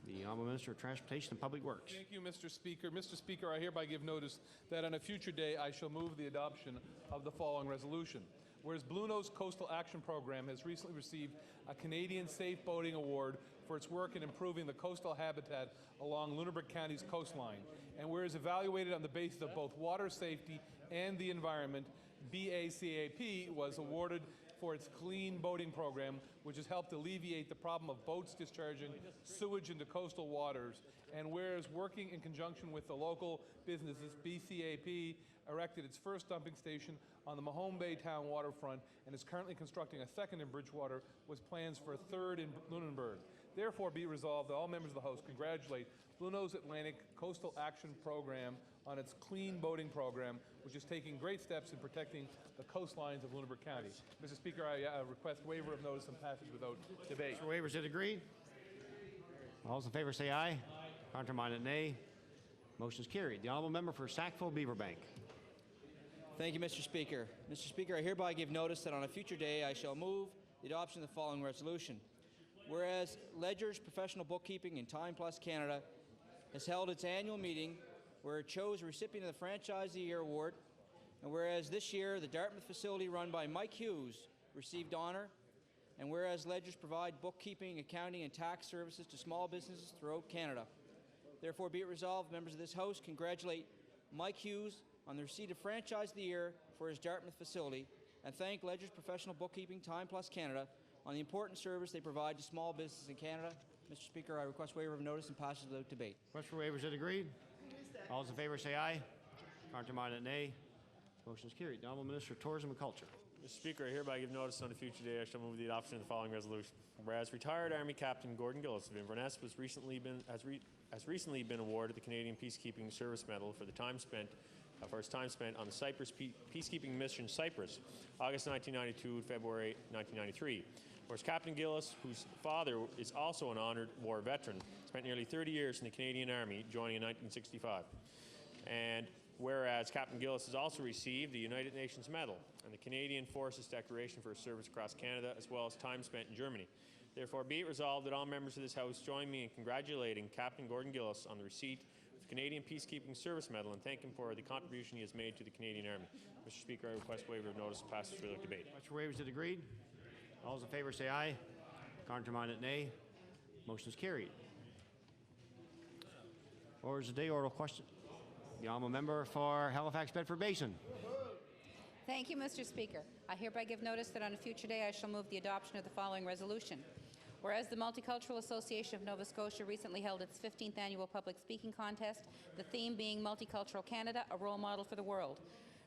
The Honourable Minister of Transportation and Public Works. Thank you, Mr. Speaker. Mr. Speaker, I hereby give notice that on a future day I shall move the adoption of the following resolution. Whereas Blue Nose Coastal Action Program has recently received a Canadian Safe Boating Award for its work in improving the coastal habitat along Lunenburg County's coastline, and whereas evaluated on the basis of both water safety and the environment, BACAP was awarded for its clean boating program, which has helped alleviate the problem of boats discharging sewage into coastal waters. And whereas working in conjunction with the local businesses, BCAP erected its first dumping station on the Mahone Bay town waterfront and is currently constructing a second in Bridgewater with plans for a third in Lunenburg. Therefore, be resolved that all members of the House congratulate Blue Nose Atlantic Coastal Action Program on its clean boating program, which is taking great steps in protecting the coastlines of Lunenburg County. Mr. Speaker, I request waiver of notice and passage without debate. Mr. Waivers is agreed. All those in favor say aye. Contrary-minded, nay. Motion is carried. The Honourable Member for Sackville Beaverbank. Thank you, Mr. Speaker. Mr. Speaker, I hereby give notice that on a future day I shall move the adoption of the following resolution. Whereas Ledger's Professional Bookkeeping in Time Plus Canada has held its annual meeting where it chose a recipient of the Franchise of the Year Award, and whereas this year the Dartmouth facility run by Mike Hughes received honor, and whereas Ledgers provide bookkeeping, accounting, and tax services to small businesses throughout Canada. Therefore, be it resolved, members of this House congratulate Mike Hughes on the receipt of Franchise of the Year for his Dartmouth facility, and thank Ledger's Professional Bookkeeping Time Plus Canada on the important service they provide to small businesses in Canada. Mr. Speaker, I request waiver of notice and passage without debate. Request for waivers is agreed. All those in favor say aye. Contrary-minded, nay. Motion is carried. The Honourable Minister of Tourism and Culture. Mr. Speaker, I hereby give notice on a future day I shall move the adoption of the following resolution. Whereas retired Army Captain Gordon Gillis of Inverness has recently been awarded the Canadian Peacekeeping Service Medal for his time spent on the Cyprus Peacekeeping Mission Cyprus, August 1992 to February 1993. Whereas Captain Gillis, whose father is also an honoured war veteran, spent nearly 30 years in the Canadian Army, joining in 1965. And whereas Captain Gillis has also received the United Nations Medal and the Canadian Forces Decoration for his service across Canada, as well as time spent in Germany. Therefore, be it resolved that all members of this House join me in congratulating Captain Gordon Gillis on the receipt of the Canadian Peacekeeping Service Medal and thank him for the contribution he has made to the Canadian Army. Mr. Speaker, I request waiver of notice and passage without debate. Mr. Waivers is agreed. All those in favor say aye. Contrary-minded, nay. Motion is carried. Orders of the day, oral question. The Honourable Member for Halifax Bedford Basin. Thank you, Mr. Speaker. I hereby give notice that on a future day I shall move the adoption of the following resolution. Whereas the Multicultural Association of Nova Scotia recently held its 15th annual public speaking contest, the theme being Multicultural Canada, a role model for the world.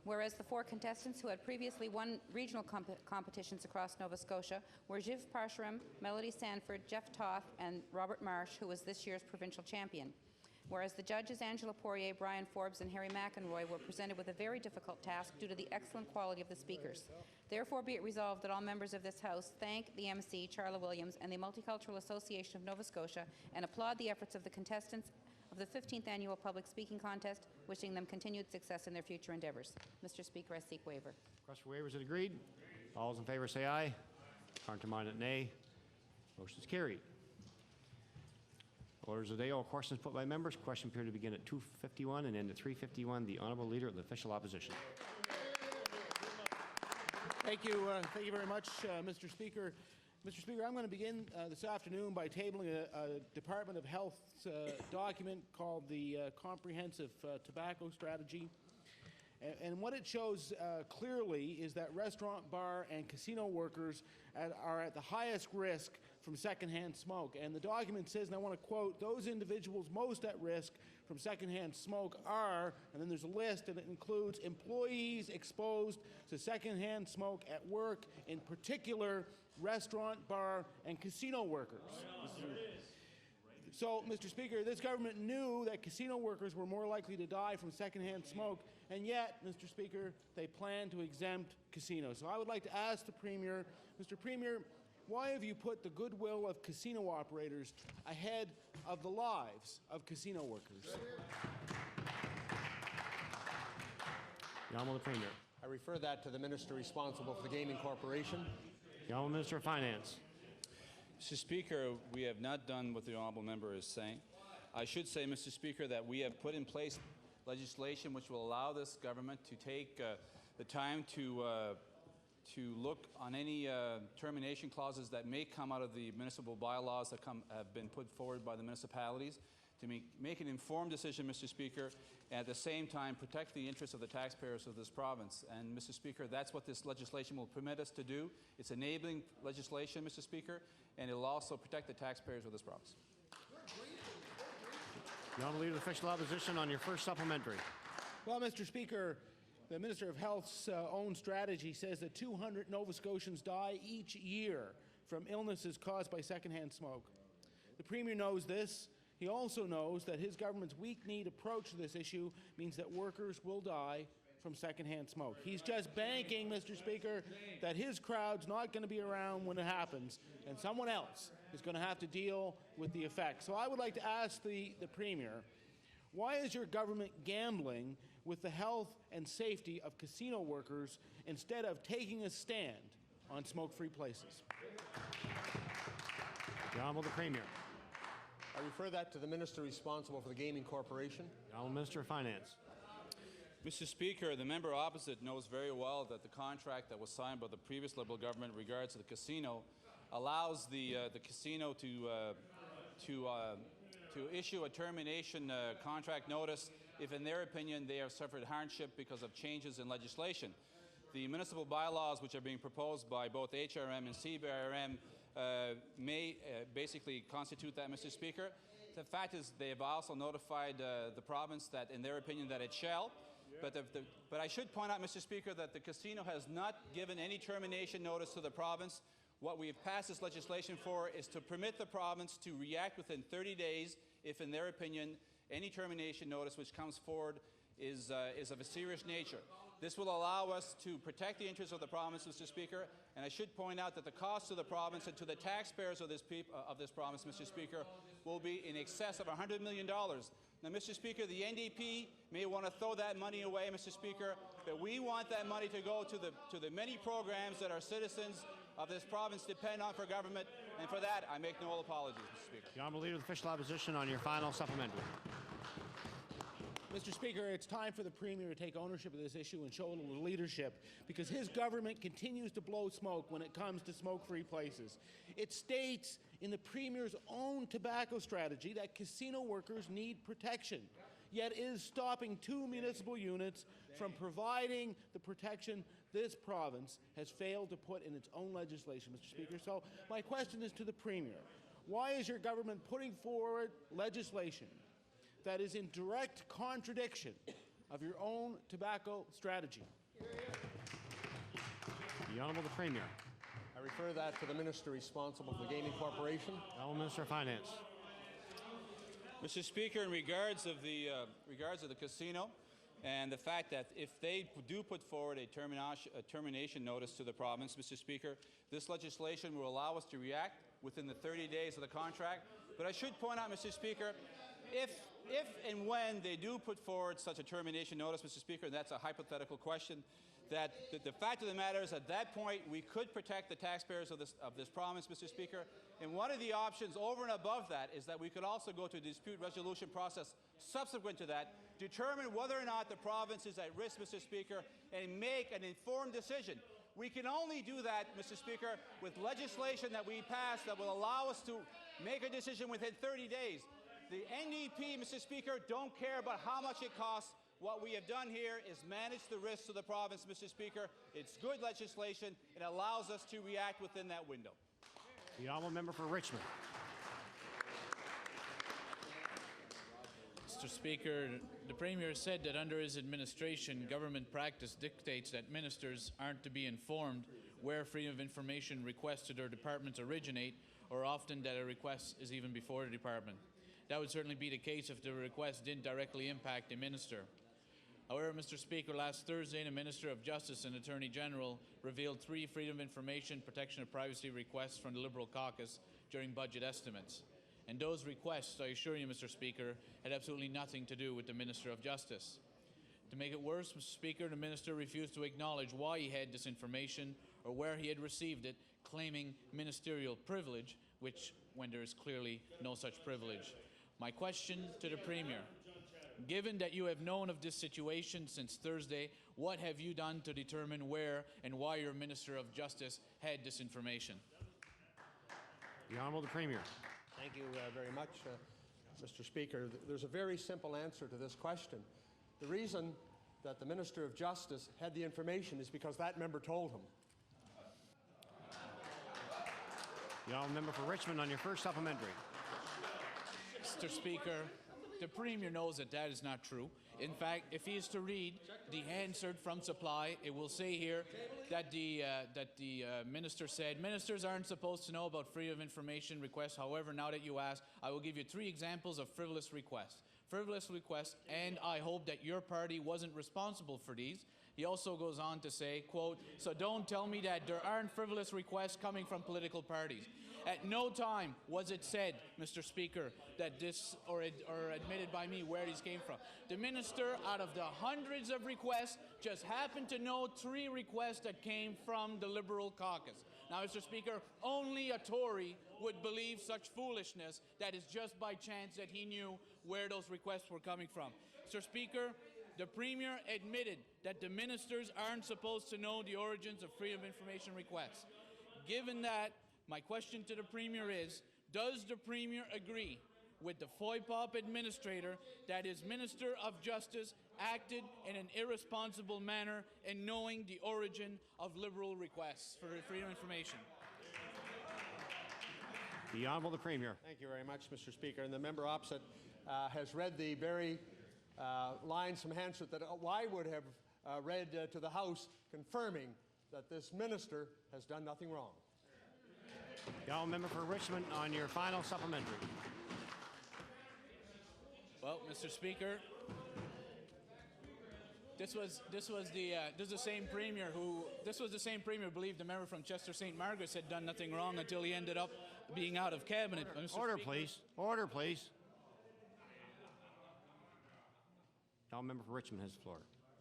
Whereas the 4 contestants who had previously won regional competitions across Nova Scotia were Jiv Parsharam, Melody Sanford, Jeff Toth, and Robert Marsh, who was this year's provincial champion. Whereas the judges Angela Poirier, Brian Forbes, and Harry McEnroy were presented with a very difficult task due to the excellent quality of the speakers. Therefore, be it resolved that all members of this House thank the MC, Charla Williams, and the Multicultural Association of Nova Scotia and applaud the efforts of the contestants of the 15th Annual Public Speaking Contest, wishing them continued success in their future endeavours. Mr. Speaker, I seek waiver. Request for waivers is agreed. All those in favor say aye. Contrary-minded, nay. Motion is carried. Orders of the day, all questions put by members. Question period to begin at 2:51 and end at 3:51. The Honourable Leader of the Official Opposition. Thank you very much, Mr. Speaker. Mr. Speaker, I'm going to begin this afternoon by tabling a Department of Health document called the Comprehensive Tobacco Strategy. And what it shows clearly is that restaurant, bar, and casino workers are at the highest risk from secondhand smoke. And the document says, and I want to quote, those individuals most at risk from secondhand smoke are, and then there's a list, and it includes employees exposed to secondhand smoke at work, in particular restaurant, bar, and casino workers. So, Mr. Speaker, this government knew that casino workers were more likely to die from secondhand smoke, and yet, Mr. Speaker, they plan to exempt casinos. So I would like to ask the Premier, Mr. Premier, why have you put the goodwill of casino operators ahead of the lives of casino workers? The Honourable Premier. I refer that to the Minister responsible for the Gaming Corporation. The Honourable Minister of Finance. Mr. Speaker, we have not done what the honourable member is saying. I should say, Mr. Speaker, that we have put in place legislation which will allow this government to take the time to look on any termination clauses that may come out of the municipal bylaws that have been put forward by the municipalities, to make an informed decision, Mr. Speaker, and at the same time protect the interests of the taxpayers of this province. And, Mr. Speaker, that's what this legislation will permit us to do. It's enabling legislation, Mr. Speaker, and it will also protect the taxpayers of this province. The Honourable Leader of the Official Opposition on your first supplementary. Well, Mr. Speaker, the Minister of Health's own strategy says that 200 Nova Scotians die each year from illnesses caused by secondhand smoke. The Premier knows this. He also knows that his government's weak-kneed approach to this issue means that workers will die from secondhand smoke. He's just banking, Mr. Speaker, that his crowd's not going to be around when it happens, and someone else is going to have to deal with the effects. So I would like to ask the Premier, why is your government gambling with the health and safety of casino workers instead of taking a stand on smoke-free places? The Honourable Premier. I refer that to the Minister responsible for the Gaming Corporation. The Honourable Minister of Finance. Mr. Speaker, the member opposite knows very well that the contract that was signed by the previous Liberal government in regards to the casino allows the casino to issue a termination contract notice if, in their opinion, they have suffered hardship because of changes in legislation. The municipal bylaws, which are being proposed by both HRM and CBRM, may basically constitute that, Mr. Speaker. The fact is they have also notified the province that, in their opinion, that it shall. But I should point out, Mr. Speaker, that the casino has not given any termination notice to the province. What we have passed this legislation for is to permit the province to react within 30 days if, in their opinion, any termination notice which comes forward is of a serious nature. This will allow us to protect the interests of the province, Mr. Speaker, and I should point out that the cost to the province and to the taxpayers of this province, Mr. Speaker, will be in excess of $100 million. Now, Mr. Speaker, the NDP may want to throw that money away, Mr. Speaker, but we want that money to go to the many programs that our citizens of this province depend on for government, and for that, I make no apologies, Mr. Speaker. The Honourable Leader of the Official Opposition on your final supplementary. Mr. Speaker, it's time for the Premier to take ownership of this issue and show a little leadership, because his government continues to blow smoke when it comes to smoke-free places. It states in the Premier's own tobacco strategy that casino workers need protection, yet is stopping 2 municipal units from providing the protection this province has failed to put in its own legislation, Mr. Speaker. So my question is to the Premier. Why is your government putting forward legislation that is in direct contradiction of your own tobacco strategy? The Honourable Premier. I refer that to the Minister responsible for the Gaming Corporation. The Honourable Minister of Finance. Mr. Speaker, in regards of the casino and the fact that if they do put forward a termination notice to the province, Mr. Speaker, this legislation will allow us to react within the 30 days of the contract. But I should point out, Mr. Speaker, if and when they do put forward such a termination notice, Mr. Speaker, and that's a hypothetical question, that the fact of the matter is at that point we could protect the taxpayers of this province, Mr. Speaker. And one of the options over and above that is that we could also go to a dispute resolution process subsequent to that, determine whether or not the province is at risk, Mr. Speaker, and make an informed decision. We can only do that, Mr. Speaker, with legislation that we pass that will allow us to make a decision within 30 days. The NDP, Mr. Speaker, don't care about how much it costs. What we have done here is manage the risks of the province, Mr. Speaker. It's good legislation. It allows us to react within that window. The Honourable Member for Richmond. Mr. Speaker, the Premier said that under his administration, government practice dictates that ministers aren't to be informed where freedom of information requests to their departments originate, or often that a request is even before the department. That would certainly be the case if the request didn't directly impact the minister. However, Mr. Speaker, last Thursday, the Minister of Justice and Attorney General revealed 3 Freedom of Information, Protection of Privacy requests from the Liberal caucus during budget estimates. And those requests, I assure you, Mr. Speaker, had absolutely nothing to do with the Minister of Justice. To make it worse, Mr. Speaker, the Minister refused to acknowledge why he had this information or where he had received it, claiming ministerial privilege, when there is clearly no such privilege. My question to the Premier: given that you have known of this situation since Thursday, what have you done to determine where and why your Minister of Justice had this information? The Honourable the Premier. Thank you very much, Mr. Speaker. There's a very simple answer to this question. The reason that the Minister of Justice had the information is because that member told him. The Honourable Member for Richmond on your first supplementary. Mr. Speaker, the Premier knows that that is not true. In fact, if he is to read the answer from Supply, it will say here that the Minister said, ministers aren't supposed to know about freedom of information requests. However, now that you ask, I will give you 3 examples of frivolous requests. And I hope that your party wasn't responsible for these. He also goes on to say, quote, so don't tell me that there aren't frivolous requests coming from political parties. At no time was it said, Mr. Speaker, that this, or admitted by me, where these came from. The Minister, out of the hundreds of requests, just happened to know 3 requests that came from the Liberal caucus. Now, Mr. Speaker, only a Tory would believe such foolishness that is just by chance that he knew where those requests were coming from. Mr. Speaker, the Premier admitted that the ministers aren't supposed to know the origins of freedom of information requests. Given that, my question to the Premier is, does the Premier agree with the FOIPOP administrator that his Minister of Justice acted in an irresponsible manner in knowing the origin of Liberal requests for freedom of information? The Honourable the Premier. Thank you very much, Mr. Speaker. And the member opposite has read the very lines from Hansard that I would have read to the House, confirming that this minister has done nothing wrong. The Honourable Member for Richmond on your final supplementary. Well, Mr. Speaker, this was the same Premier who believed the member from Chester St. Margaret's had done nothing wrong until he ended up being out of cabinet. Order, please. Order, please. The Honourable Member for Richmond has the floor.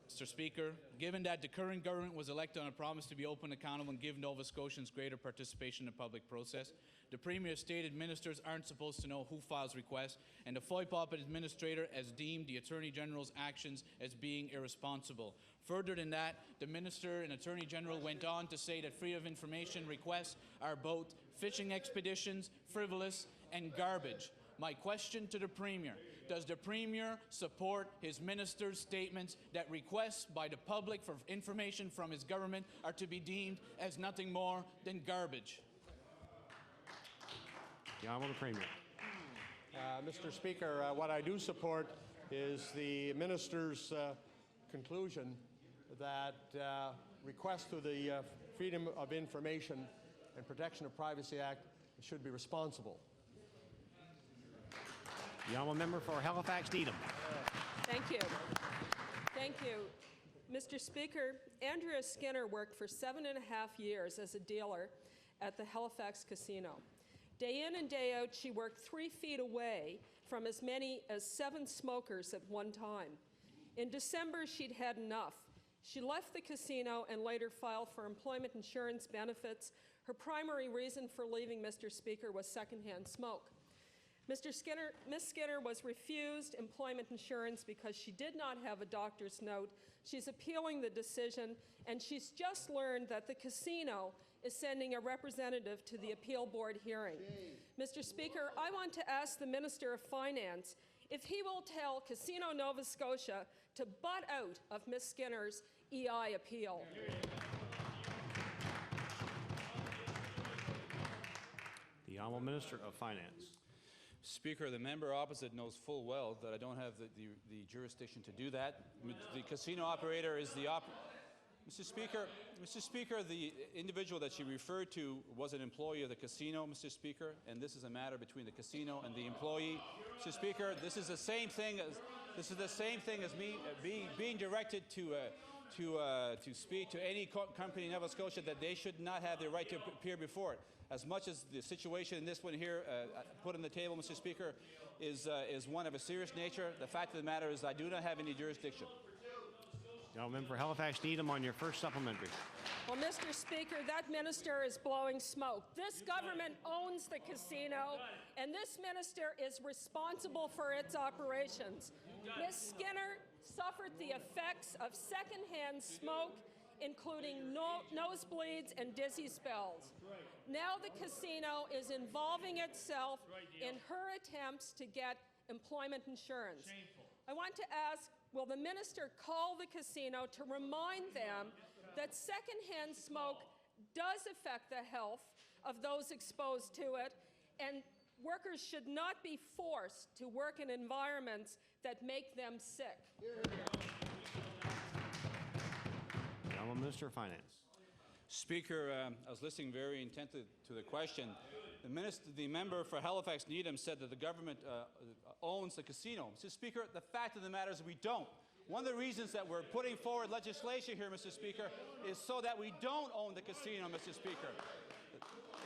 Mr. Speaker, given that the current government was elected on a promise to be open, accountable, and give Nova Scotians greater participation in the public process, the Premier stated ministers aren't supposed to know who files requests, and the FOIPOP administrator has deemed the Attorney General's actions as being irresponsible. Further than that, the Minister and Attorney General went on to say that freedom of information requests are both fishing expeditions, frivolous, and garbage. My question to the Premier: does the Premier support his minister's statements that requests by the public for information from his government are to be deemed as nothing more than garbage? The Honourable Premier. Mr. Speaker, what I do support is the minister's conclusion that requests through the Freedom of Information and Protection of Privacy Act should be responsible. The Honourable Member for Halifax Needham. Thank you. Thank you. Mr. Speaker, Andrea Skinner worked for 7.5 years as a dealer at the Halifax Casino. Day in and day out, she worked 3 feet away from as many as 7 smokers at one time. In December, she'd had enough. She left the casino and later filed for employment insurance benefits. Her primary reason for leaving, Mr. Speaker, was secondhand smoke. Ms. Skinner was refused employment insurance because she did not have a doctor's note. She's appealing the decision, and she's just learned that the casino is sending a representative to the appeal board hearing. Mr. Speaker, I want to ask the Minister of Finance if he will tell Casino Nova Scotia to butt out of Ms. Skinner's EI appeal. The Honourable Minister of Finance. Speaker, the member opposite knows full well that I don't have the jurisdiction to do that. The casino operator is the Mr. Speaker, the individual that she referred to was an employee of the casino, Mr. Speaker, and this is a matter between the casino and the employee. Mr. Speaker, this is the same thing as me being directed to speak to any company in Nova Scotia that they should not have the right to appear before it. As much as the situation in this one here put on the table, Mr. Speaker, is one of a serious nature, the fact of the matter is I do not have any jurisdiction. Gentleman for Halifax Needham on your first supplementary. Well, Mr. Speaker, that minister is blowing smoke. This government owns the casino, and this minister is responsible for its operations. Ms. Skinner suffered the effects of secondhand smoke, including nosebleeds and dizzy spells. Now the casino is involving itself in her attempts to get employment insurance. I want to ask, will the minister call the casino to remind them that secondhand smoke does affect the health of those exposed to it, and workers should not be forced to work in environments that make them sick? Gentleman Minister of Finance. Speaker, I was listening very intently to the question. The member for Halifax Needham said that the government owns the casino. Mr. Speaker, the fact of the matter is we don't. One of the reasons that we're putting forward legislation here, Mr. Speaker, is so that we don't own the casino, Mr. Speaker.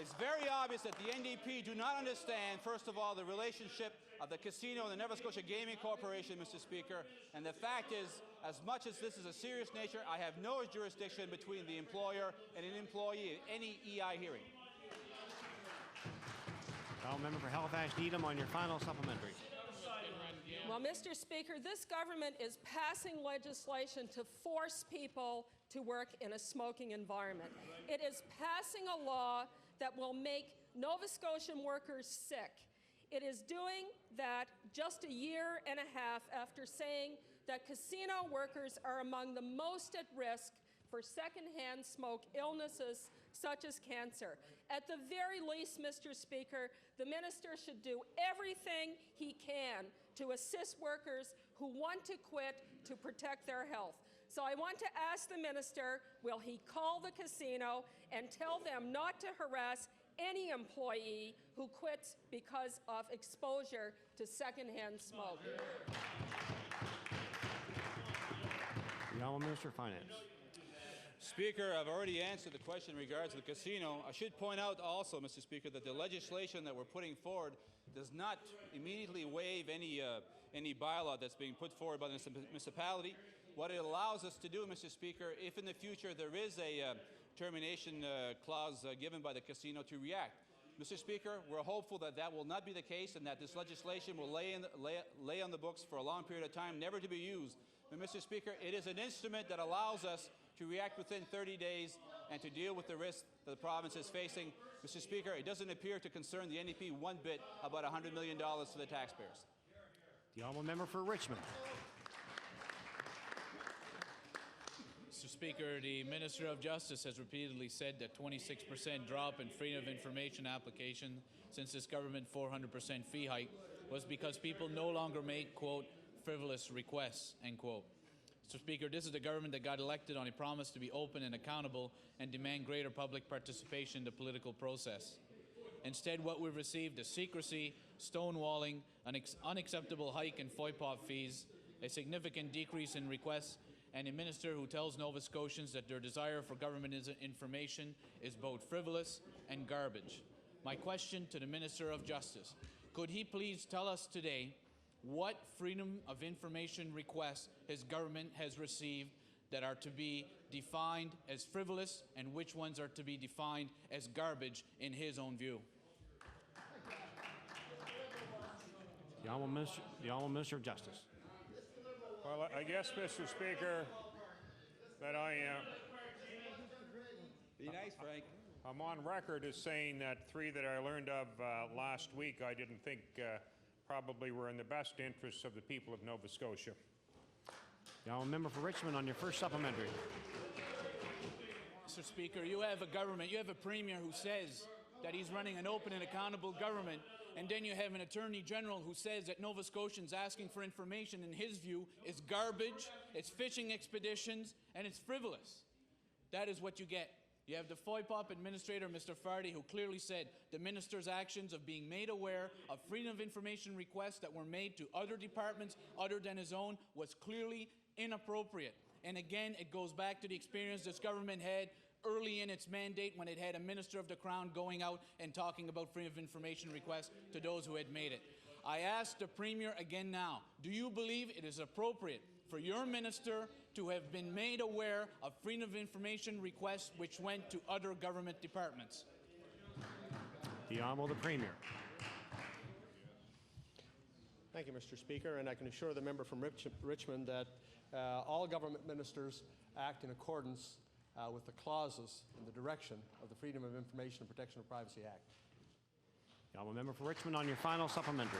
It's very obvious that the NDP do not understand, first of all, the relationship of the casino and the Nova Scotia Gaming Corporation, Mr. Speaker. And the fact is, as much as this is a serious nature, I have no jurisdiction between the employer and an employee in any EI hearing. Member for Halifax Needham on your final supplementary. Well, Mr. Speaker, this government is passing legislation to force people to work in a smoking environment. It is passing a law that will make Nova Scotian workers sick. It is doing that just a year and a half after saying that casino workers are among the most at risk for secondhand smoke illnesses such as cancer. At the very least, Mr. Speaker, the minister should do everything he can to assist workers who want to quit to protect their health. So I want to ask the minister, will he call the casino and tell them not to harass any employee who quits because of exposure to secondhand smoke? The Honourable Minister of Finance. Speaker, I've already answered the question in regards to the casino. I should point out also, Mr. Speaker, that the legislation that we're putting forward does not immediately waive any bylaw that's being put forward by the municipality. What it allows us to do, Mr. Speaker, if in the future there is a termination clause given by the casino, to react. Mr. Speaker, we're hopeful that that will not be the case and that this legislation will lay on the books for a long period of time, never to be used. But, Mr. Speaker, it is an instrument that allows us to react within 30 days and to deal with the risk that the province is facing. Mr. Speaker, it doesn't appear to concern the NDP one bit about $100 million to the taxpayers. The Honourable Member for Richmond. Mr. Speaker, the Minister of Justice has repeatedly said that 26% drop in freedom of information application since this government 400% fee hike was because people no longer make, quote, frivolous requests, end quote. Mr. Speaker, this is the government that got elected on a promise to be open and accountable and demand greater public participation in the political process. Instead, what we've received is secrecy, stonewalling, an unacceptable hike in FOIPOP fees, a significant decrease in requests, and a minister who tells Nova Scotians that their desire for government information is both frivolous and garbage. My question to the Minister of Justice, could he please tell us today what freedom of information requests his government has received that are to be defined as frivolous and which ones are to be defined as garbage in his own view? The Honourable Minister of Justice. Well, I guess, Mr. Speaker, that Be nice, Frank. I'm on record as saying that three that I learned of last week I didn't think probably were in the best interests of the people of Nova Scotia. The Honourable Member for Richmond on your first supplementary. Mr. Speaker, you have a government, you have a premier who says that he's running an open and accountable government, and then you have an Attorney General who says that Nova Scotians asking for information, in his view, is garbage, it's fishing expeditions, and it's frivolous. That is what you get. You have the FOIPOP administrator, Mr. Fardy, who clearly said the minister's actions of being made aware of freedom of information requests that were made to other departments other than his own was clearly inappropriate. And again, it goes back to the experience this government had early in its mandate when it had a minister of the Crown going out and talking about freedom of information requests to those who had made it. I ask the Premier again now, do you believe it is appropriate for your minister to have been made aware of freedom of information requests which went to other government departments? The Honourable the Premier. Thank you, Mr. Speaker, and I can assure the member from Richmond that all government ministers act in accordance with the clauses and the direction of the Freedom of Information and Protection of Privacy Act. The Honourable member for Richmond on your final supplementary.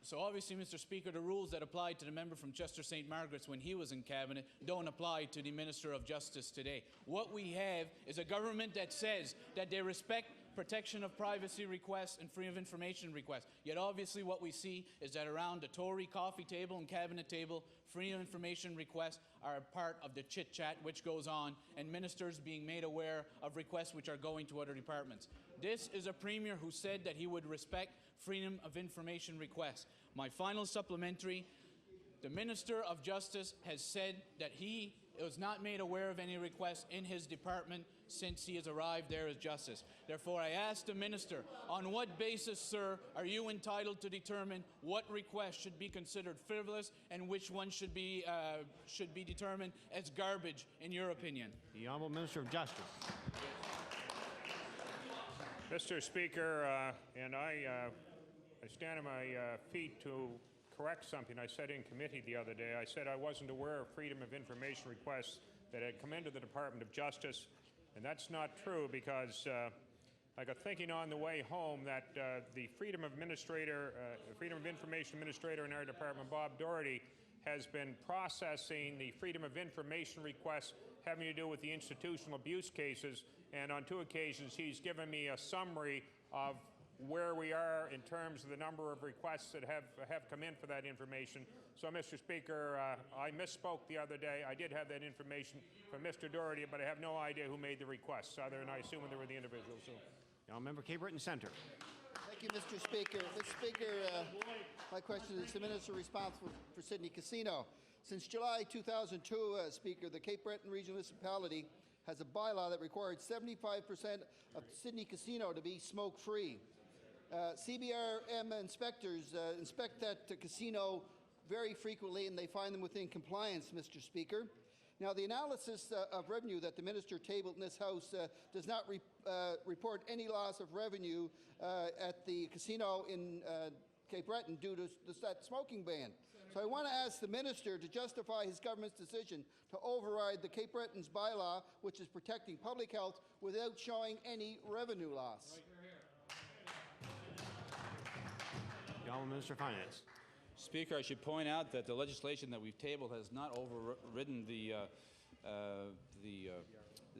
So obviously, Mr. Speaker, the rules that applied to the member from Chester St. Margaret's when he was in Cabinet don't apply to the Minister of Justice today. What we have is a government that says that they respect protection of privacy requests and freedom of information requests. Yet obviously what we see is that around the Tory coffee table and cabinet table, freedom of information requests are a part of the chit-chat which goes on, and ministers being made aware of requests which are going to other departments. This is a Premier who said that he would respect freedom of information requests. My final supplementary, the Minister of Justice has said that he was not made aware of any requests in his department since he has arrived there as Justice. Therefore, I ask the Minister, on what basis, sir, are you entitled to determine what requests should be considered frivolous and which ones should be determined as garbage, in your opinion? The Honourable Minister of Justice. Mr. Speaker, and I stand on my feet to correct something I said in committee the other day. I said I wasn't aware of freedom of information requests that had come into the Department of Justice, and that's not true because I got thinking on the way home that the Freedom of Information Administrator in our department, Bob Doherty, has been processing the Freedom of Information requests having to do with the institutional abuse cases, and on 2 occasions he's given me a summary of where we are in terms of the number of requests that have come in for that information. So, Mr. Speaker, I misspoke the other day. I did have that information from Mr. Doherty, but I have no idea who made the requests, other than I assume they were the individuals. So. Now, member Cape Breton Centre. Thank you, Mr. Speaker. Mr. Speaker, my question is to the Minister responsible for Sydney Casino. Since July 2002, Speaker, the Cape Breton Regional Municipality has a bylaw that required 75% of Sydney Casino to be smoke-free. CBRM inspectors inspect that casino very frequently, and they find them within compliance, Mr. Speaker. Now, the analysis of revenue that the Minister tabled in this House does not report any loss of revenue at the casino in Cape Breton due to that smoking ban. So I want to ask the Minister to justify his government's decision to override the Cape Breton's bylaw, which is protecting public health, without showing any revenue loss. The Honourable Minister of Finance. Speaker, I should point out that the legislation that we've tabled has not overridden the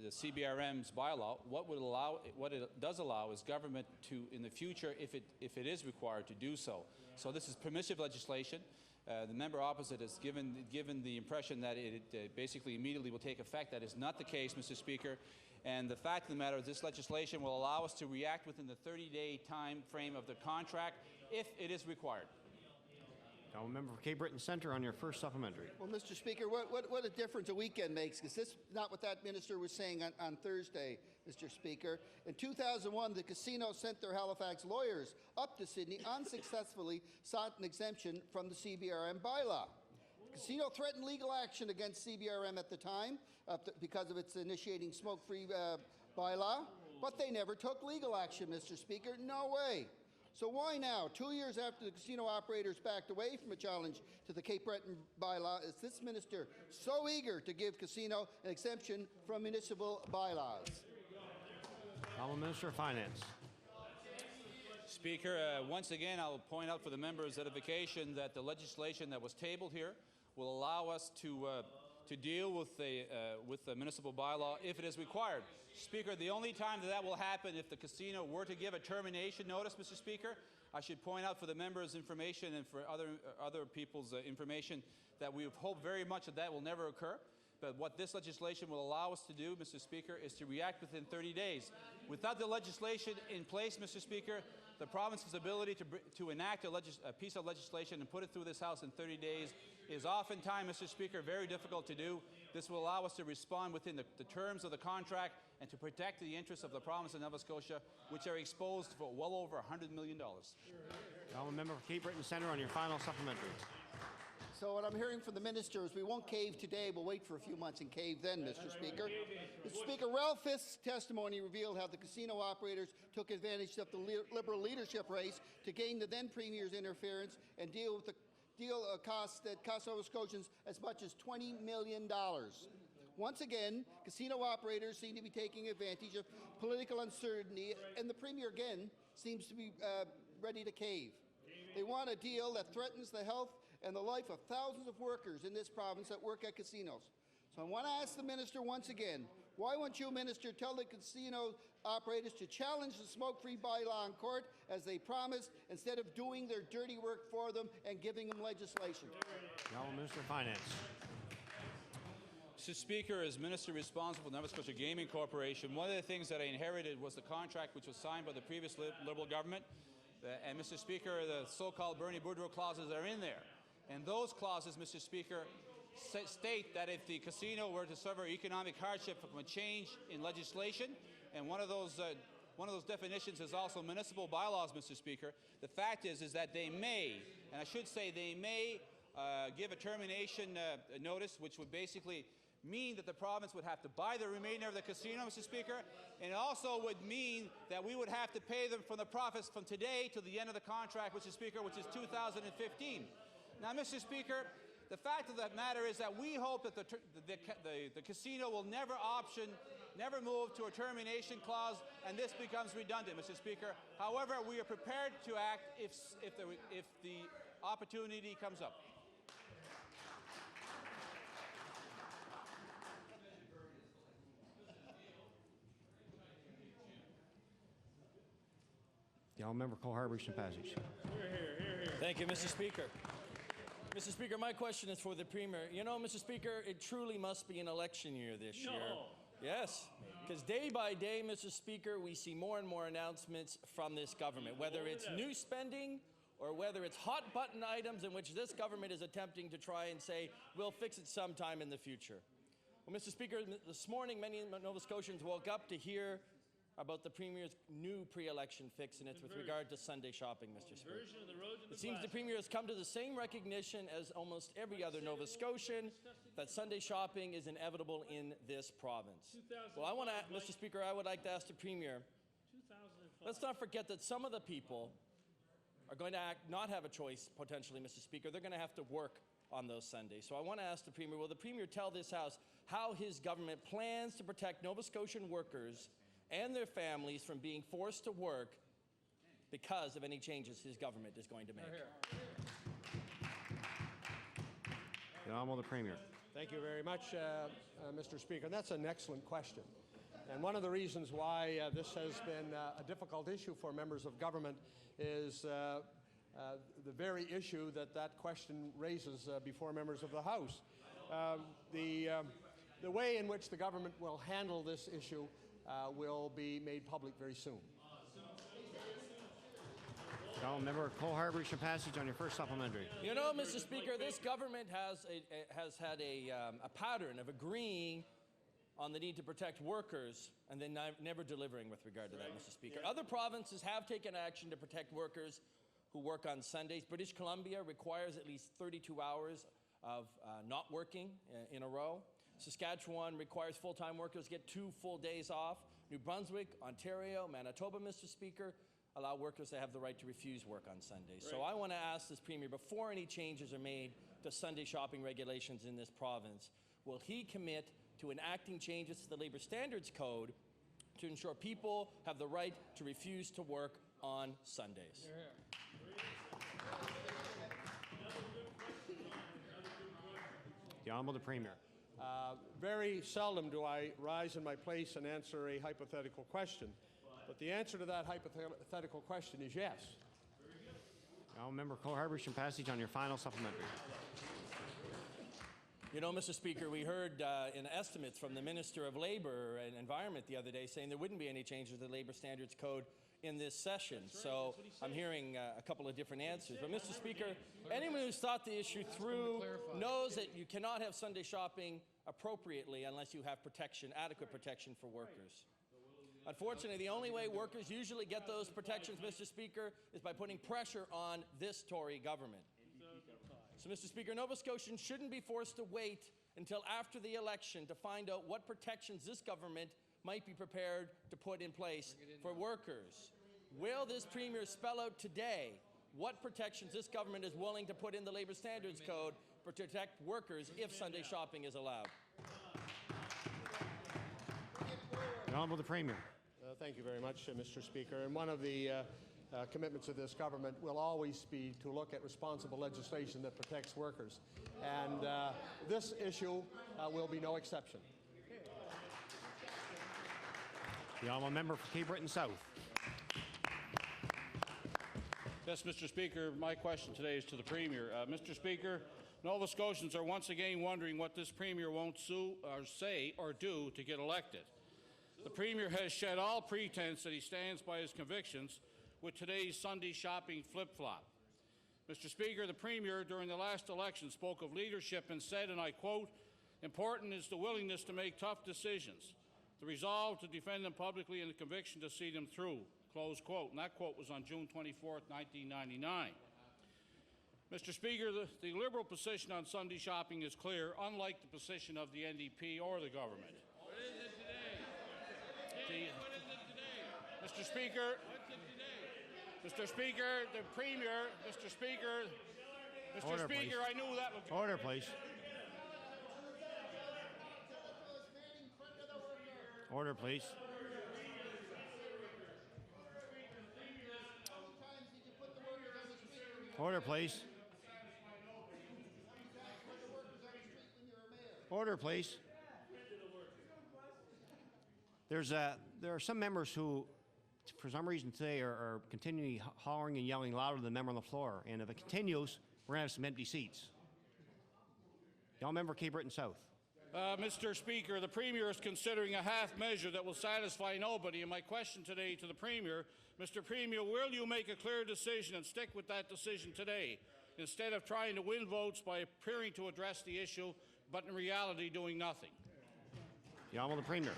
CBRM's bylaw. What it does allow is government to, in the future, if it is required, to do so. So this is permissive legislation. The member opposite has given the impression that it basically immediately will take effect. That is not the case, Mr. Speaker. And the fact of the matter is this legislation will allow us to react within the 30-day time frame of the contract if it is required. Honourable member for Cape Breton Centre on your first supplementary. Well, Mr. Speaker, what a difference a weekend makes, because this is not what that minister was saying on Thursday, Mr. Speaker. In 2001, the casino sent their Halifax lawyers up to Sydney, unsuccessfully sought an exemption from the CBRM bylaw. The casino threatened legal action against CBRM at the time because of its initiating smoke-free bylaw, but they never took legal action, Mr. Speaker. No way. So why now, 2 years after the casino operators backed away from a challenge to the Cape Breton bylaw, is this minister so eager to give casino an exemption from municipal bylaws? Honourable Minister of Finance. Speaker, once again, I'll point out for the member's edification that the legislation that was tabled here will allow us to deal with the municipal bylaw if it is required. Speaker, the only time that will happen if the casino were to give a termination notice, Mr. Speaker, I should point out for the members' information and for other people's information that we hope very much that will never occur. But what this legislation will allow us to do, Mr. Speaker, is to react within 30 days. Without the legislation in place, Mr. Speaker, the province's ability to enact a piece of legislation and put it through this House in 30 days is oftentimes, Mr. Speaker, very difficult to do. This will allow us to respond within the terms of the contract and to protect the interests of the province of Nova Scotia, which are exposed for well over $100 million. Honourable member for Cape Breton Centre on your final supplementary. So what I'm hearing from the minister is we won't cave today, we'll wait for a few months and cave then, Mr. Speaker. Mr. Speaker, Ralph Fisk's testimony revealed how the casino operators took advantage of the Liberal leadership race to gain the then Premier's interference and deal with the costs that cost Nova Scotians as much as $20 million. Once again, casino operators seem to be taking advantage of political uncertainty, and the Premier again seems to be ready to cave. They want a deal that threatens the health and the life of thousands of workers in this province that work at casinos. So I want to ask the minister once again, why won't you, minister, tell the casino operators to challenge the smoke-free bylaw in court as they promised, instead of doing their dirty work for them and giving them legislation? Honourable Minister of Finance. Mr. Speaker, as Minister responsible for Nova Scotia Gaming Corporation, one of the things that I inherited was the contract which was signed by the previous Liberal government. And Mr. Speaker, the so-called Bernie Boudreau clauses are in there. And those clauses, Mr. Speaker, state that if the casino were to suffer economic hardship from a change in legislation, and one of those definitions is also municipal bylaws, Mr. Speaker, the fact is that they may, and I should say they may, give a termination notice, which would basically mean that the province would have to buy the remainder of the casino, Mr. Speaker, and it also would mean that we would have to pay them from the profits from today to the end of the contract, Mr. Speaker, which is 2015. Now, Mr. Speaker, the fact of the matter is that we hope that the casino will never move to a termination clause, and this becomes redundant, Mr. Speaker. However, we are prepared to act if the opportunity comes up. The honourable member for Harbour-Eastern Passage. Thank you, Mr. Speaker. Mr. Speaker, my question is for the Premier. You know, Mr. Speaker, it truly must be an election year this year. Yes, because day by day, Mr. Speaker, we see more and more announcements from this government, whether it's new spending or whether it's hot-button items in which this government is attempting to try and say, we'll fix it sometime in the future. Well, Mr. Speaker, this morning, many Nova Scotians woke up to hear about the Premier's new pre-election fix, and it's with regard to Sunday shopping, Mr. Speaker. It seems the Premier has come to the same recognition as almost every other Nova Scotian that Sunday shopping is inevitable in this province. Well, Mr. Speaker, I would like to ask the Premier, let's not forget that some of the people are going to not have a choice, potentially, Mr. Speaker. They're going to have to work on those Sundays. So I want to ask the Premier, will the Premier tell this House how his government plans to protect Nova Scotian workers and their families from being forced to work because of any changes his government is going to make? The Honourable Premier. Thank you very much, Mr. Speaker. That's an excellent question. And one of the reasons why this has been a difficult issue for members of government is the very issue that question raises before members of the House. The way in which the government will handle this issue will be made public very soon. Honourable member Cole Harbour-Eastern Passage on your first supplementary. You know, Mr. Speaker, this government has had a pattern of agreeing on the need to protect workers and then never delivering with regard to that, Mr. Speaker. Other provinces have taken action to protect workers who work on Sundays. British Columbia requires at least 32 hours of not working in a row. Saskatchewan requires full-time workers get 2 full days off. New Brunswick, Ontario, Manitoba, Mr. Speaker, allow workers to have the right to refuse work on Sundays. So I want to ask this Premier, before any changes are made to Sunday shopping regulations in this province, will he commit to enacting changes to the Labour Standards Code to ensure people have the right to refuse to work on Sundays? The Honourable Premier. Very seldom do I rise in my place and answer a hypothetical question. But the answer to that hypothetical question is yes. Honourable member Cole Harbour-Eastern Passage on your final supplementary. You know, Mr. Speaker, we heard in estimates from the Minister of Labour and Environment the other day saying there wouldn't be any changes to the Labour Standards Code in this session. So I'm hearing a couple of different answers. But, Mr. Speaker, anyone who's thought the issue through knows that you cannot have Sunday shopping appropriately unless you have protection, adequate protection for workers. Unfortunately, the only way workers usually get those protections, Mr. Speaker, is by putting pressure on this Tory government. So, Mr. Speaker, Nova Scotians shouldn't be forced to wait until after the election to find out what protections this government might be prepared to put in place for workers. Will this Premier spell out today what protections this government is willing to put in the Labour Standards Code to protect workers if Sunday shopping is allowed? The Honourable the Premier. Thank you very much, Mr. Speaker. And one of the commitments of this government will always be to look at responsible legislation that protects workers. And this issue will be no exception. The Honourable Member for Cape Breton South. Yes, Mr. Speaker, my question today is to the Premier. Mr. Speaker, Nova Scotians are once again wondering what this Premier won't say or do to get elected. The Premier has shed all pretense that he stands by his convictions with today's Sunday shopping flip-flop. Mr. Speaker, the Premier during the last election spoke of leadership and said, and I quote, "Important is the willingness to make tough decisions, the resolve to defend them publicly, and the conviction to see them through," close quote. And that quote was on June 24, 1999. Mr. Speaker, the Liberal position on Sunday shopping is clear, unlike the position of the NDP or the government. What is it today? What is it today? Mr. Speaker, Mr. Speaker, the Premier, Mr. Speaker, Mr. Order, Speaker, please. I knew that was... Order, please. Order, please. Order, please. Order, please. There are some members who, for some reason today, are continually hollering and yelling louder than the member on the floor. And if it continues, we're going to have some empty seats. Y'all member Cape Breton South. Mr. Speaker, the Premier is considering a half measure that will satisfy nobody. And my question today to the Premier, Mr. Premier, will you make a clear decision and stick with that decision today, instead of trying to win votes by appearing to address the issue, but in reality doing nothing? The Honourable the Premier.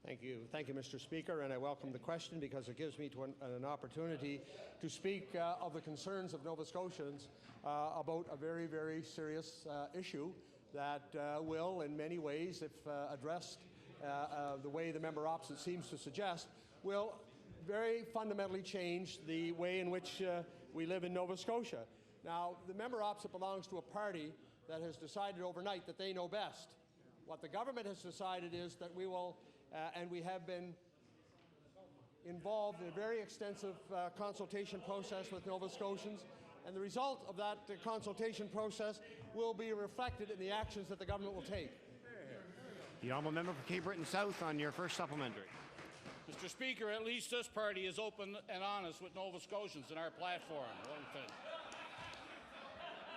Thank you. Thank you, Mr. Speaker, and I welcome the question because it gives me an opportunity to speak of the concerns of Nova Scotians about a very, very serious issue that will, in many ways, if addressed the way the member opposite seems to suggest, will very fundamentally change the way in which we live in Nova Scotia. Now, the member opposite belongs to a party that has decided overnight that they know best. What the government has decided is that we will and we have been involved in a very extensive consultation process with Nova Scotians, and the result of that consultation process will be reflected in the actions that the government will take. The Honourable Member for Cape Breton South on your first supplementary. Mr. Speaker, at least this party is open and honest with Nova Scotians in our platform. One thing.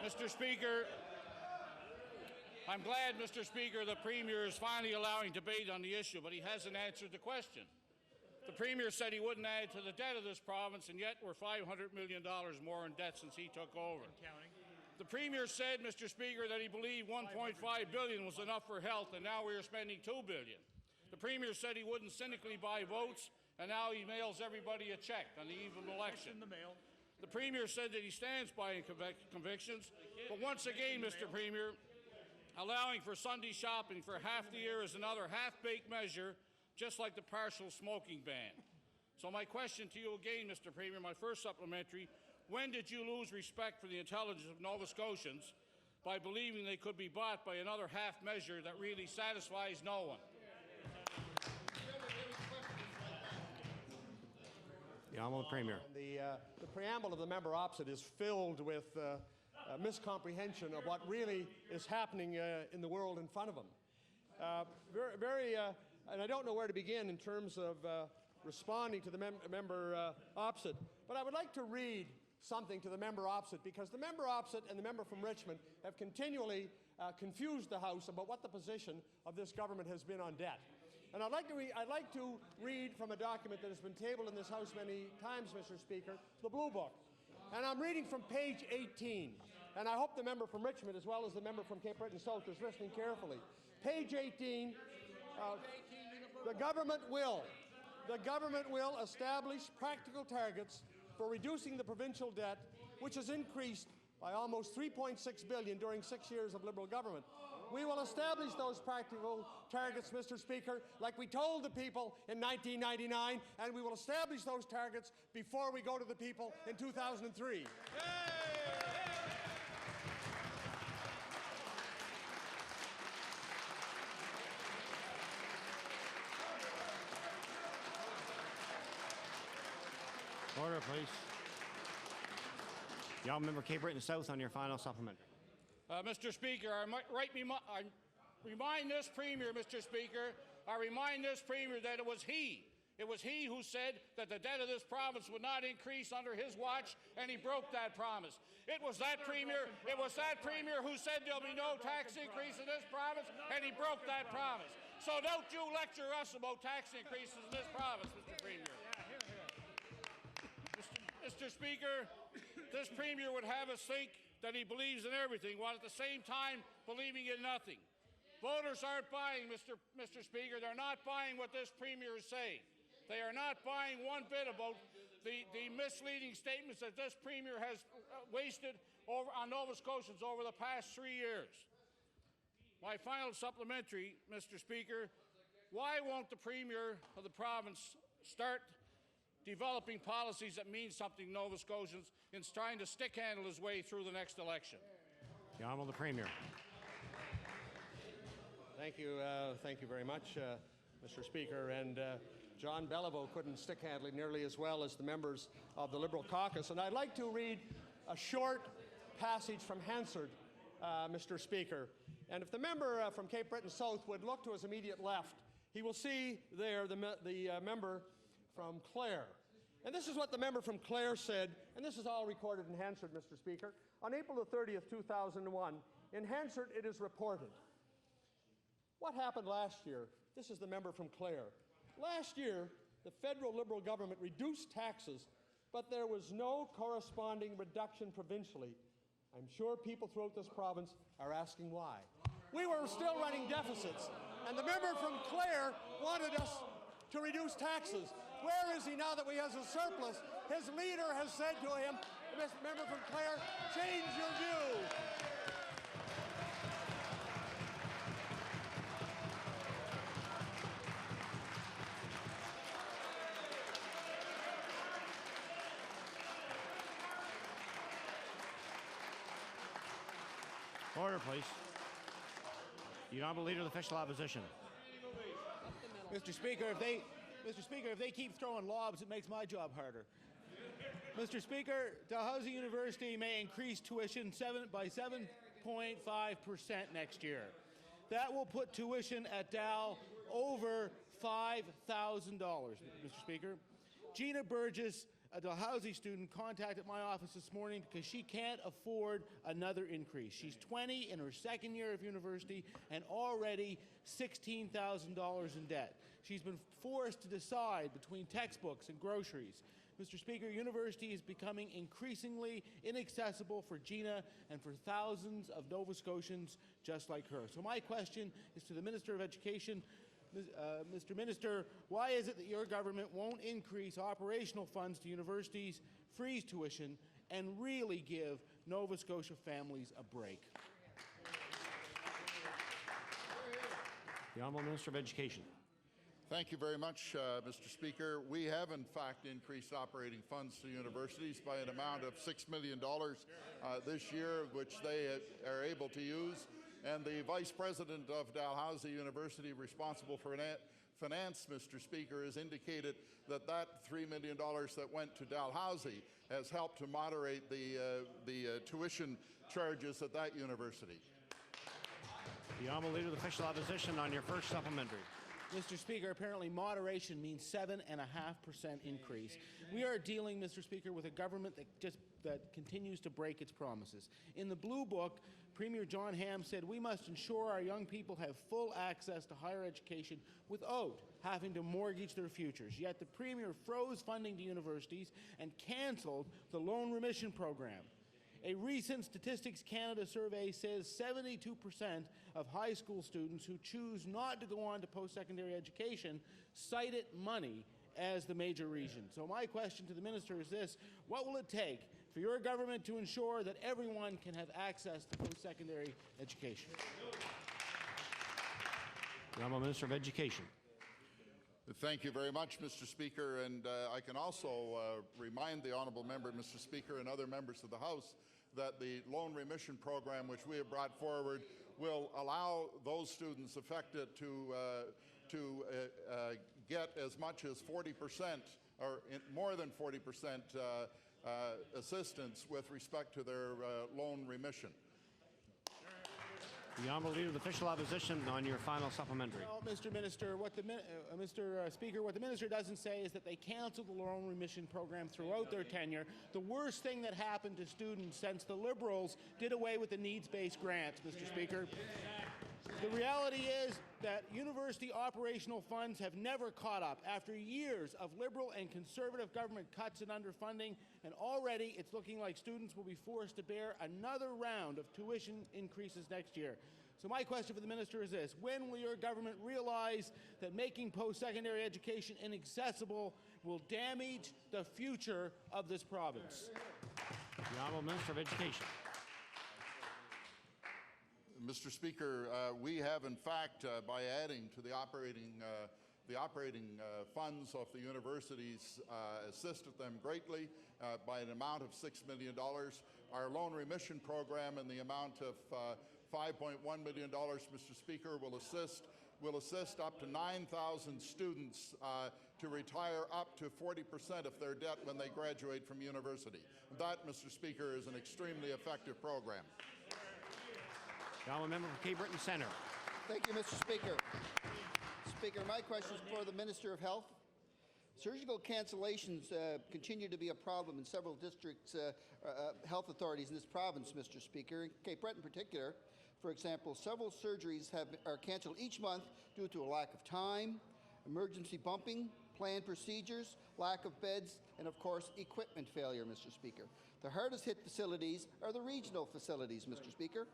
Mr. Speaker, I'm glad, Mr. Speaker, the Premier is finally allowing debate on the issue, but he hasn't answered the question. The Premier said he wouldn't add to the debt of this province, and yet we're $500 million more in debt since he took over. The Premier said, Mr. Speaker, that he believed $1.5 billion was enough for health, and now we are spending $2 billion. The Premier said he wouldn't cynically buy votes, and now he mails everybody a check on the eve of the election. The Premier said that he stands by convictions, but once again, Mr. Premier, allowing for Sunday shopping for half the year is another half-baked measure, just like the partial smoking ban. So my question to you again, Mr. Premier, my first supplementary, when did you lose respect for the intelligence of Nova Scotians by believing they could be bought by another half measure that really satisfies no one? The Honourable Premier. The preamble of the member opposite is filled with miscomprehension of what really is happening in the world in front of them. And I don't know where to begin in terms of responding to the member opposite, but I would like to read something to the member opposite, because the member opposite and the member from Richmond have continually confused the House about what the position of this government has been on debt. And I'd like to read from a document that has been tabled in this House many times, Mr. Speaker, the Blue Book. And I'm reading from page 18. And I hope the member from Richmond, as well as the member from Cape Breton South, is listening carefully. Page 18, the government will establish practical targets for reducing the provincial debt, which has increased by almost $3.6 billion during 6 years of Liberal government. We will establish those practical targets, Mr. Speaker, like we told the people in 1999, and we will establish those targets before we go to the people in 2003. Order, please. The honourable member Cape Breton South on your final supplementary. Mr. Speaker, I remind this Premier, Mr. Speaker, I remind this Premier that it was he who said that the debt of this province would not increase under his watch, and he broke that promise. It was that Premier who said there'll be no tax increase in this province, and he broke that promise. So don't you lecture us about tax increases in this province, Mr. Premier. Mr. Speaker, this Premier would have us think that he believes in everything, while at the same time believing in nothing. Voters aren't buying, Mr. Speaker. They're not buying what this Premier is saying. They are not buying one bit about the misleading statements that this Premier has wasted on Nova Scotians over the past 3 years. My final supplementary, Mr. Speaker, why won't the Premier of the province start developing policies that mean something to Nova Scotians in trying to stick-handle his way through the next election? The Honourable Premier. Thank you very much, Mr. Speaker. And John Beliveau couldn't stick-handle it nearly as well as the members of the Liberal caucus. And I'd like to read a short passage from Hansard, Mr. Speaker. And if the member from Cape Breton South would look to his immediate left, he will see there the member from Clare. And this is what the member from Clare said, and this is all recorded in Hansard, Mr. Speaker. On April the 30th, 2001, in Hansard it is reported. What happened last year? This is the member from Clare. Last year, the federal Liberal government reduced taxes, but there was no corresponding reduction provincially. I'm sure people throughout this province are asking why. We were still running deficits, and the member from Clare wanted us to reduce taxes. Where is he now that we have a surplus? His leader has said to him, Mr. Member from Clare, change your view. Order, please. The Honourable Leader of the Official Opposition. Mr. Speaker, if they keep throwing lobs, it makes my job harder. Mr. Speaker, Dalhousie University may increase tuition by 7.5% next year. That will put tuition at Dal over $5,000, Mr. Speaker. Gina Burgess, a Dalhousie student, contacted my office this morning because she can't afford another increase. She's 20 in her second year of university and already $16,000 in debt. She's been forced to decide between textbooks and groceries. Mr. Speaker, university is becoming increasingly inaccessible for Gina and for thousands of Nova Scotians just like her. So my question is to the Minister of Education. Mr. Minister, why is it that your government won't increase operational funds to universities, freeze tuition, and really give Nova Scotia families a break? The Honourable Minister of Education. Thank you very much, Mr. Speaker. We have, in fact, increased operating funds to universities by an amount of $6 million this year, which they are able to use. And the Vice President of Dalhousie University, responsible for finance, Mr. Speaker, has indicated that $3 million that went to Dalhousie has helped to moderate the tuition charges at that university. The Honourable Leader of the Official Opposition on your first supplementary. Mr. Speaker, apparently moderation means 7.5% increase. We are dealing, Mr. Speaker, with a government that continues to break its promises. In the Blue Book, Premier John Ham said we must ensure our young people have full access to higher education without having to mortgage their futures. Yet the Premier froze funding to universities and cancelled the loan remission program. A recent Statistics Canada survey says 72% of high school students who choose not to go on to post-secondary education cited money as the major reason. So my question to the minister is this: what will it take for your government to ensure that everyone can have access to post-secondary education? The Honourable Minister of Education. Thank you very much, Mr. Speaker, and I can also remind the honourable member, Mr. Speaker, and other members of the House that the loan remission program which we have brought forward will allow those students affected to get as much as 40% or more than 40% assistance with respect to their loan remission. The Honourable Leader of the Official Opposition on your final supplementary. Well, Mr. Minister, Mr. Speaker, what the minister doesn't say is that they canceled the loan remission program throughout their tenure. The worst thing that happened to students since the Liberals did away with the needs-based grants, Mr. Speaker. The reality is that university operational funds have never caught up after years of Liberal and Conservative government cuts and underfunding, and already it's looking like students will be forced to bear another round of tuition increases next year. So my question for the minister is this: when will your government realize that making post-secondary education inaccessible will damage the future of this province? The Honourable Minister of Education. Mr. Speaker, we have in fact, by adding to the operating funds of the universities, assisted them greatly by an amount of $6 million. Our loan remission program in the amount of $5.1 million, Mr. Speaker, will assist up to 9,000 students to retire up to 40% of their debt when they graduate from university. That, Mr. Speaker, is an extremely effective program. The Honourable Member for Cape Breton Centre. Thank you, Mr. Speaker. Speaker, my question is for the Minister of Health. Surgical cancellations continue to be a problem in several districts, health authorities in this province, Mr. Speaker. In Cape Breton in particular, for example, several surgeries are cancelled each month due to a lack of time, emergency bumping, planned procedures, lack of beds, and of course, equipment failure, Mr. Speaker. The hardest hit facilities are the regional facilities, Mr. Speaker.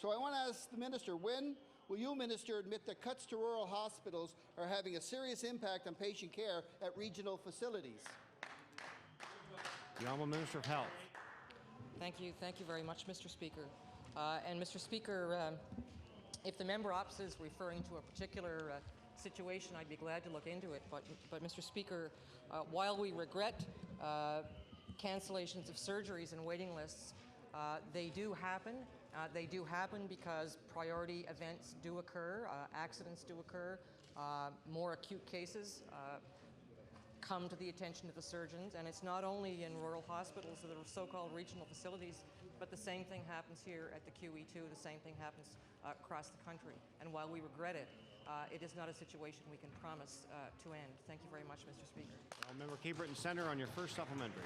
So I want to ask the minister, when will you, Minister, admit that cuts to rural hospitals are having a serious impact on patient care at regional facilities? The Honourable Minister of Health. Thank you very much, Mr. Speaker. And Mr. Speaker, if the member opposite is referring to a particular situation, I'd be glad to look into it. But Mr. Speaker, while we regret cancellations of surgeries and waiting lists, they do happen. They do happen because priority events do occur, accidents do occur, more acute cases come to the attention of the surgeons, and it's not only in rural hospitals that are so-called regional facilities, but the same thing happens here at the QE2, the same thing happens across the country. And while we regret it, it is not a situation we can promise to end. Thank you very much, Mr. Speaker. Member Cape Breton Centre on your first supplementary.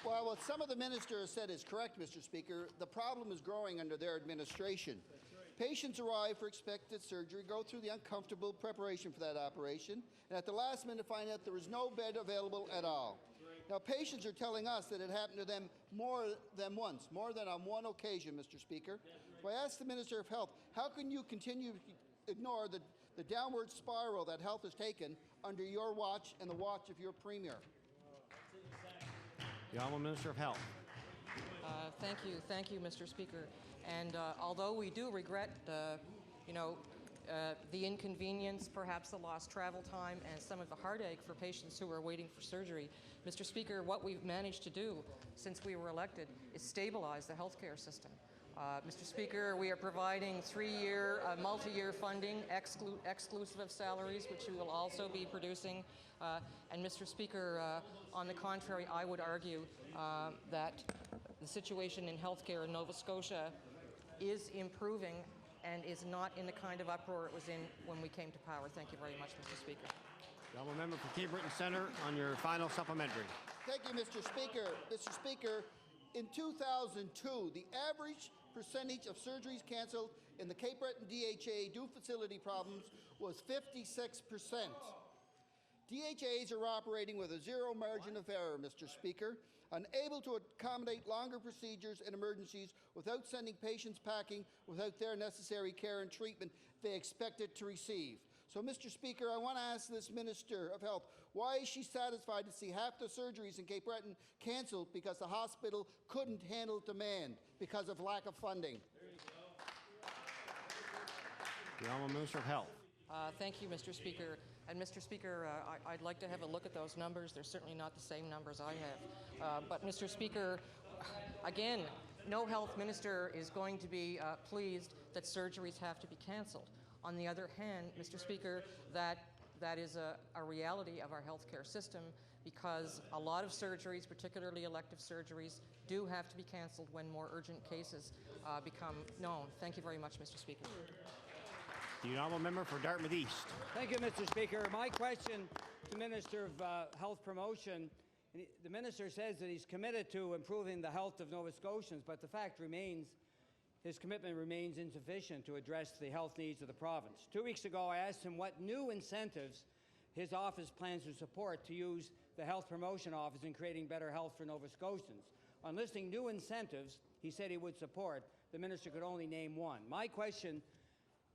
Well, what some of the minister has said is correct, Mr. Speaker. The problem is growing under their administration. Patients arrive for expected surgery, go through the uncomfortable preparation for that operation, and at the last minute find out there is no bed available at all. Now, patients are telling us that it happened to them more than once, more than on one occasion, Mr. Speaker. So I ask the Minister of Health, how can you continue to ignore the downward spiral that health has taken under your watch and the watch of your Premier? The Honourable Minister of Health. Thank you, Mr. Speaker. And although we do regret, the inconvenience, perhaps the lost travel time, and some of the heartache for patients who are waiting for surgery, Mr. Speaker, what we've managed to do since we were elected is stabilize the healthcare system. Mr. Speaker, we are providing multi-year funding, exclusive of salaries, which we will also be producing. And Mr. Speaker, on the contrary, I would argue that the situation in healthcare in Nova Scotia is improving and is not in the kind of uproar it was in when we came to power. Thank you very much, Mr. Speaker. The honourable member for Cape Breton Centre on your final supplementary. Thank you, Mr. Speaker. Mr. Speaker, in 2002, the average percentage of surgeries cancelled in the Cape Breton DHA due facility problems was 56%. DHAs are operating with a zero margin of error, Mr. Speaker, unable to accommodate longer procedures and emergencies without sending patients packing without their necessary care and treatment they expected to receive. So, Mr. Speaker, I want to ask this Minister of Health, why is she satisfied to see half the surgeries in Cape Breton cancelled because the hospital couldn't handle demand because of lack of funding? The honourable Minister of Health. Thank you, Mr. Speaker. And Mr. Speaker, I'd like to have a look at those numbers. They're certainly not the same numbers I have. But Mr. Speaker, again, no health minister is going to be pleased that surgeries have to be cancelled. On the other hand, Mr. Speaker, that is a reality of our healthcare system, because a lot of surgeries, particularly elective surgeries, do have to be cancelled when more urgent cases become known. Thank you very much, Mr. Speaker. The honourable member for Dartmouth East. Thank you, Mr. Speaker. My question to Minister of Health Promotion, the minister says that he's committed to improving the health of Nova Scotians, but the fact remains his commitment remains insufficient to address the health needs of the province. 2 weeks ago, I asked him what new incentives his office plans to support to use the Health Promotion Office in creating better health for Nova Scotians. On listing new incentives he said he would support, the minister could only name one. My question,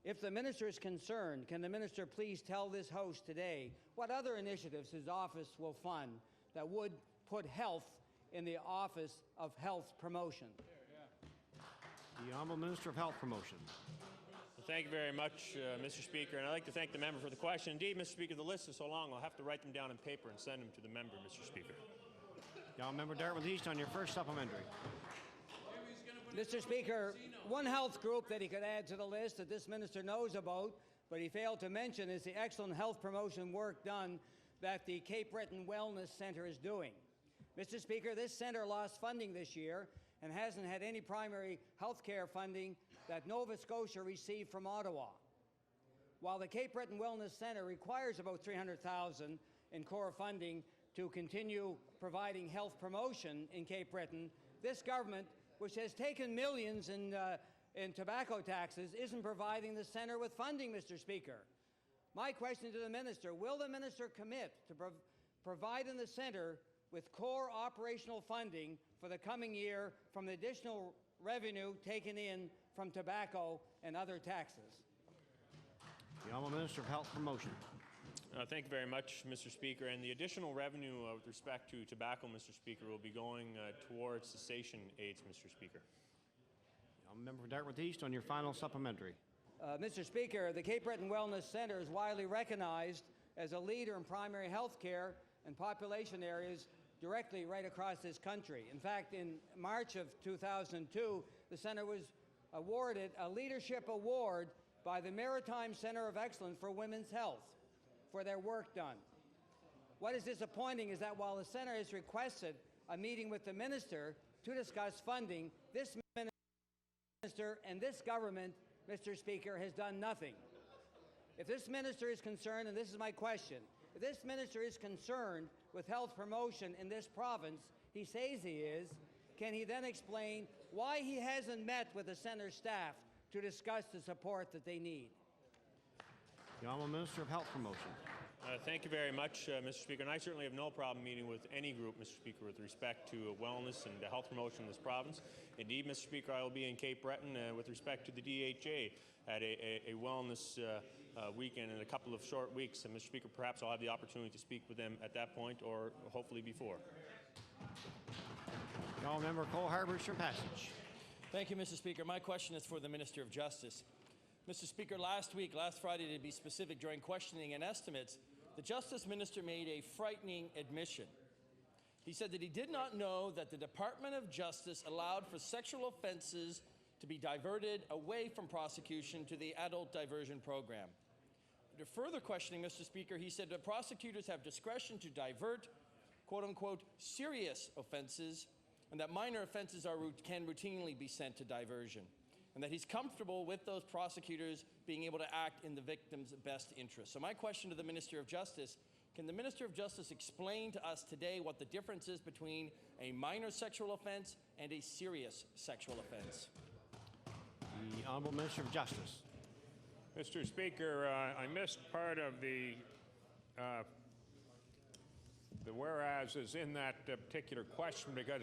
if the minister is concerned, can the minister please tell this House today what other initiatives his office will fund that would put health in the Office of Health Promotion? The honourable Minister of Health Promotion. Well, thank you very much, Mr. Speaker, and I'd like to thank the member for the question. Indeed, Mr. Speaker, the list is so long I'll have to write them down in paper and send them to the member, Mr. Speaker. The honourable member Dartmouth East on your first supplementary. Mr. Speaker, one health group that he could add to the list that this minister knows about, but he failed to mention, is the excellent health promotion work done that the Cape Breton Wellness Centre is doing. Mr. Speaker, this centre lost funding this year and hasn't had any primary health care funding that Nova Scotia received from Ottawa. While the Cape Breton Wellness Centre requires about $300,000 in core funding to continue providing health promotion in Cape Breton, this government, which has taken millions in tobacco taxes, isn't providing the centre with funding, Mr. Speaker. My question to the minister, will the minister commit to providing the centre with core operational funding for the coming year from the additional revenue taken in from tobacco and other taxes? The honourable Minister of Health Promotion. Thank you very much, Mr. Speaker. And the additional revenue with respect to tobacco, Mr. Speaker, will be going towards cessation aids, Mr. Speaker. The honourable member for Dartmouth East on your final supplementary. Mr. Speaker, the Cape Breton Wellness Centre is widely recognized as a leader in primary health care and population areas directly right across this country. In fact, in March of 2002, the centre was awarded a leadership award by the Maritime Centre of Excellence for Women's Health for their work done. What is disappointing is that while the centre has requested a meeting with the minister to discuss funding, this minister and this government, Mr. Speaker, has done nothing. If this minister is concerned, and this is my question, if this minister is concerned with health promotion in this province, he says he is, can he then explain why he hasn't met with the centre staff to discuss the support that they need? The honourable Minister of Health Promotion. Thank you very much, Mr. Speaker. And I certainly have no problem meeting with any group, Mr. Speaker, with respect to wellness and health promotion in this province. Indeed, Mr. Speaker, I will be in Cape Breton with respect to the DHA at a wellness weekend in a couple of short weeks. And Mr. Speaker, perhaps I'll have the opportunity to speak with them at that point or hopefully before. The honourable member Cole Harbour for passage. Thank you, Mr. Speaker. My question is for the Minister of Justice. Mr. Speaker, last Friday to be specific, during questioning and estimates, the Justice Minister made a frightening admission. He said that he did not know that the Department of Justice allowed for sexual offenses to be diverted away from prosecution to the adult diversion program. After further questioning, Mr. Speaker, he said that prosecutors have discretion to divert, quote-unquote, serious offenses, and that minor offenses can routinely be sent to diversion. and that he's comfortable with those prosecutors being able to act in the victim's best interest. So my question to the Minister of Justice, can the Minister of Justice explain to us today what the difference is between a minor sexual offense and a serious sexual offense? The Honourable Minister of Justice. Mr. Speaker, I missed part of the whereases in that particular question because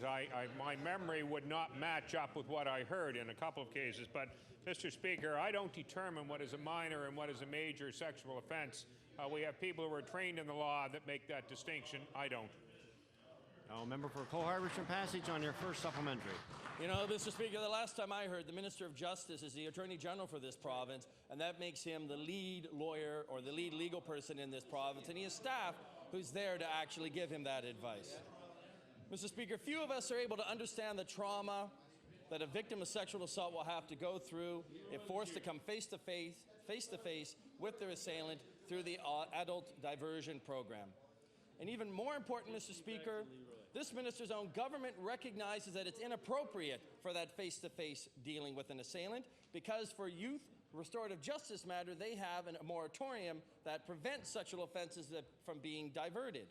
my memory would not match up with what I heard in a couple of cases. But, Mr. Speaker, I don't determine what is a minor and what is a major sexual offense. We have people who are trained in the law that make that distinction. I don't. Now, member for Cole Harbour Passage on your first supplementary. You know, Mr. Speaker, the last time I heard, the Minister of Justice is the Attorney General for this province, and that makes him the lead lawyer or the lead legal person in this province, and he has staff who's there to actually give him that advice. Mr. Speaker, few of us are able to understand the trauma that a victim of sexual assault will have to go through if forced to come face to face with their assailant through the adult diversion program. And even more important, Mr. Speaker, this minister's own government recognizes that it's inappropriate for that face-to-face dealing with an assailant because for youth restorative justice matter, they have a moratorium that prevents sexual offenses from being diverted.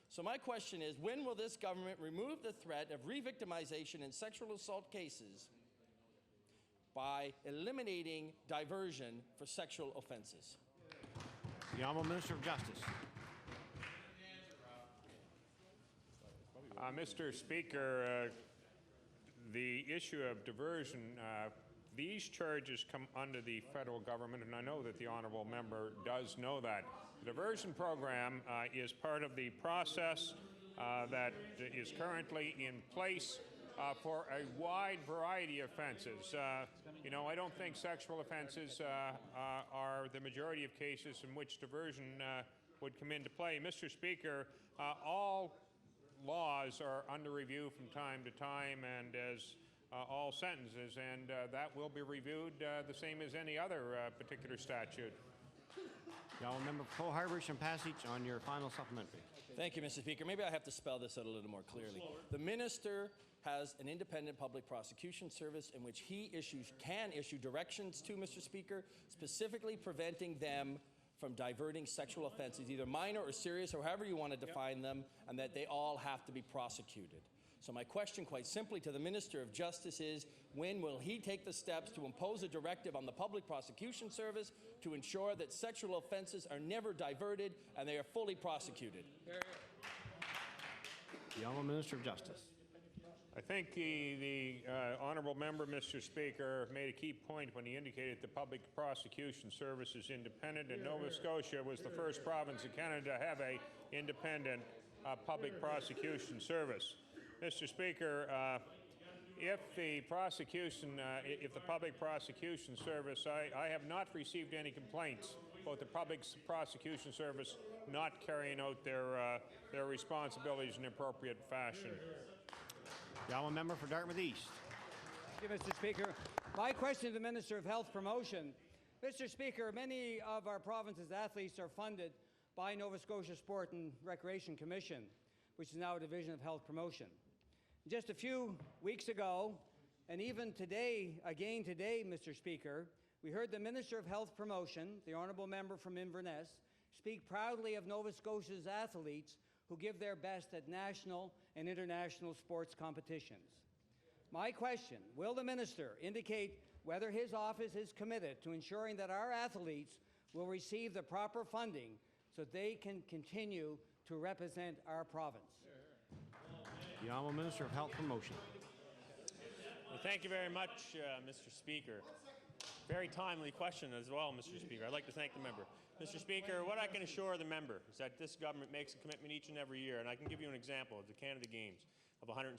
So my question is, when will this government remove the threat of re-victimization in sexual assault cases by eliminating diversion for sexual offenses? The Honourable Minister of Justice. Mr. Speaker, the issue of diversion, these charges come under the federal government, and I know that the honourable member does know that. The diversion program is part of the process that is currently in place for a wide variety of offenses. You know, I don't think sexual offenses are the majority of cases in which diversion would come into play. Mr. Speaker, all laws are under review from time to time, and as all sentences, and that will be reviewed the same as any other particular statute. The honourable member for Cole Harbour Passage on your final supplementary. Thank you, Mr. Speaker. Maybe I have to spell this out a little more clearly. The minister has an independent public prosecution service in which he can issue directions to, Mr. Speaker, specifically preventing them from diverting sexual offenses, either minor or serious, or however you want to define them, and that they all have to be prosecuted. So my question quite simply to the Minister of Justice is, when will he take the steps to impose a directive on the Public Prosecution Service to ensure that sexual offenses are never diverted and they are fully prosecuted? The Honourable Minister of Justice. I think the honourable member, Mr. Speaker, made a key point when he indicated the Public Prosecution Service is independent, and Nova Scotia was the first province in Canada to have an independent public prosecution service. Mr. Speaker, if the Public Prosecution Service, I have not received any complaints about the Public Prosecution Service not carrying out their responsibilities in appropriate fashion. The honourable member for Dartmouth East. Thank you, Mr. Speaker. My question to the Minister of Health Promotion. Mr. Speaker, many of our province's athletes are funded by Nova Scotia Sport and Recreation Commission, which is now a division of Health Promotion. Just a few weeks ago, and even today, again today, Mr. Speaker, we heard the Minister of Health Promotion, the honourable member from Inverness, speak proudly of Nova Scotia's athletes who give their best at national and international sports competitions. My question, will the minister indicate whether his office is committed to ensuring that our athletes will receive the proper funding so they can continue to represent our province? The Honourable Minister of Health Promotion. Well, thank you very much, Mr. Speaker. Very timely question as well, Mr. Speaker. I'd like to thank the member. Mr. Speaker, what I can assure the member is that this government makes a commitment each and every year, and I can give you an example of the Canada Games of $160,000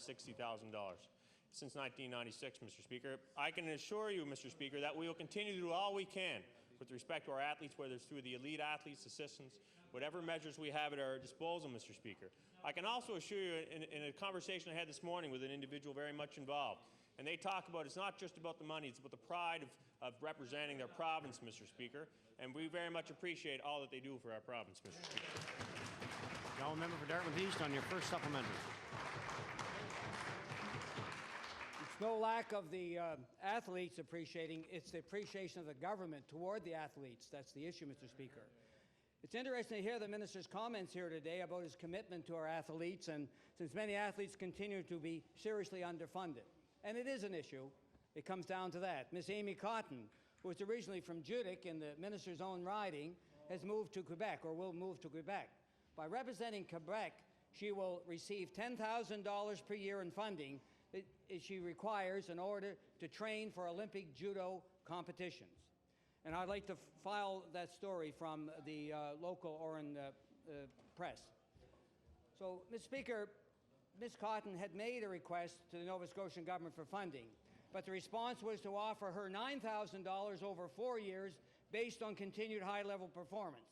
since 1996, Mr. Speaker. I can assure you, Mr. Speaker, that we will continue to do all we can with respect to our athletes, whether it's through the elite athletes assistance, whatever measures we have at our disposal, Mr. Speaker. I can also assure you, in a conversation I had this morning with an individual very much involved, and they talk about it's not just about the money, it's about the pride of representing their province, Mr. Speaker, and we very much appreciate all that they do for our province, Mr. Speaker. The honourable member for Dartmouth East on your first supplementary. It's no lack of the athletes appreciating, it's the appreciation of the government toward the athletes. That's the issue, Mr. Speaker. It's interesting to hear the minister's comments here today about his commitment to our athletes, and since many athletes continue to be seriously underfunded. And it is an issue. It comes down to that. Miss Amy Cotton, who is originally from Judic in the minister's own riding, has moved to Quebec, or will move to Quebec. By representing Quebec, she will receive $10,000 per year in funding that she requires in order to train for Olympic judo competitions. And I'd like to file that story from the local Oran press. So, Mr. Speaker, Ms. Cotton had made a request to the Nova Scotian government for funding, but the response was to offer her $9,000 over 4 years based on continued high-level performance.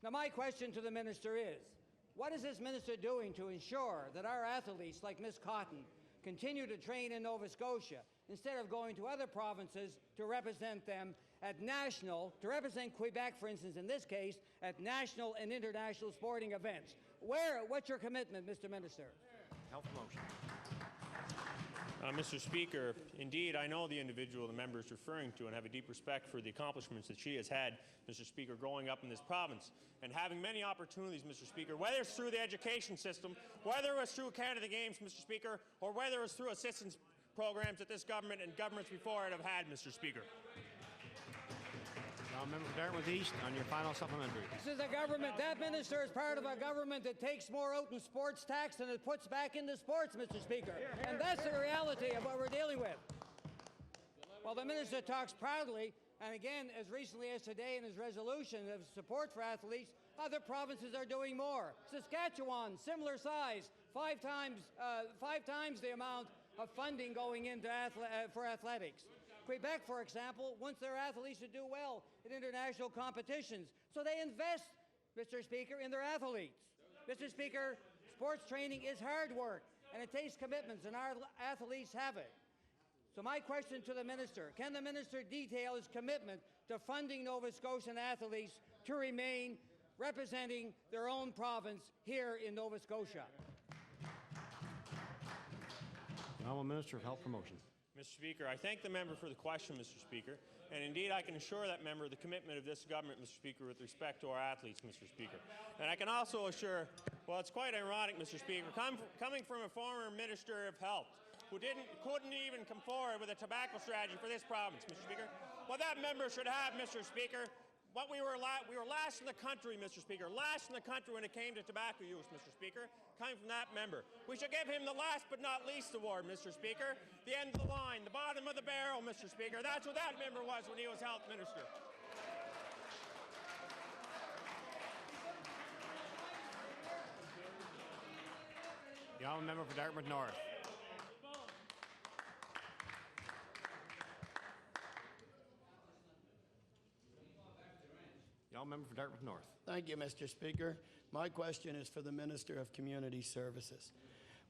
Now, my question to the minister is, what is this minister doing to ensure that our athletes, like Ms. Cotton, continue to train in Nova Scotia instead of going to other provinces to represent them at national, to represent Quebec, for instance, in this case, at national and international sporting events? What's your commitment, Mr. Minister? Health motion. Mr. Speaker, indeed, I know the individual the member is referring to and have a deep respect for the accomplishments that she has had, Mr. Speaker, growing up in this province and having many opportunities, Mr. Speaker, whether it's through the education system, whether it was through Canada Games, Mr. Speaker, or whether it was through assistance programs that this government and governments before it have had, Mr. Speaker. Now, member for Dartmouth East, on your final supplementary. This is a government, that minister is part of a government that takes more out in sports tax than it puts back into sports, Mr. Speaker. And that's the reality of what we're dealing with. Well, the minister talks proudly, and again, as recently as today in his resolution of support for athletes, other provinces are doing more. Saskatchewan, similar size, five times the amount of funding going into for athletics. Quebec, for example, wants their athletes to do well in international competitions, so they invest, Mr. Speaker, in their athletes. Mr. Speaker, sports training is hard work, and it takes commitments, and our athletes have it. So my question to the minister, can the minister detail his commitment to funding Nova Scotian athletes to remain representing their own province here in Nova Scotia? The Honourable Minister of Health Promotion. Mr. Speaker, I thank the member for the question, Mr. Speaker, and indeed I can assure that member of the commitment of this government, Mr. Speaker, with respect to our athletes, Mr. Speaker. And I can also assure, well, it's quite ironic, Mr. Speaker, coming from a former Minister of Health who couldn't even come forward with a tobacco strategy for this province, Mr. Speaker. What that member should have, Mr. Speaker, we were last in the country, Mr. Speaker, last in the country when it came to tobacco use, Mr. Speaker, coming from that member. We should give him the last but not least award, Mr. Speaker, the end of the line, the bottom of the barrel, Mr. Speaker. That's what that member was when he was health minister. The Honourable Member for Dartmouth North. The Honourable Member for Dartmouth North. Thank you, Mr. Speaker. My question is for the Minister of Community Services.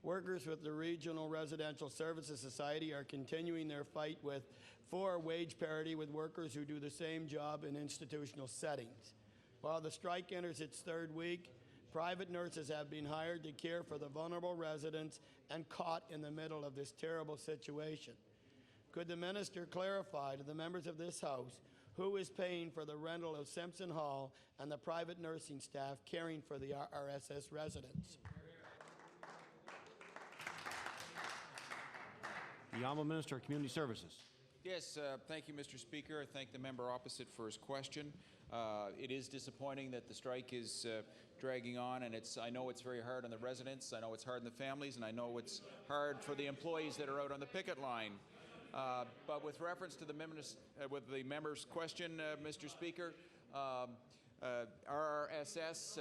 Workers with the Regional Residential Services Society are continuing their fight for wage parity with workers who do the same job in institutional settings. While the strike enters its third week, private nurses have been hired to care for the vulnerable residents and caught in the middle of this terrible situation. Could the minister clarify to the members of this House who is paying for the rental of Simpson Hall and the private nursing staff caring for the RSS residents? The Honourable Minister of Community Services. Yes, thank you, Mr. Speaker. I thank the member opposite for his question. It is disappointing that the strike is dragging on, and I know it's very hard on the residents, I know it's hard on the families, and I know it's hard for the employees that are out on the picket line. But with reference to the member's question, Mr. Speaker, RSS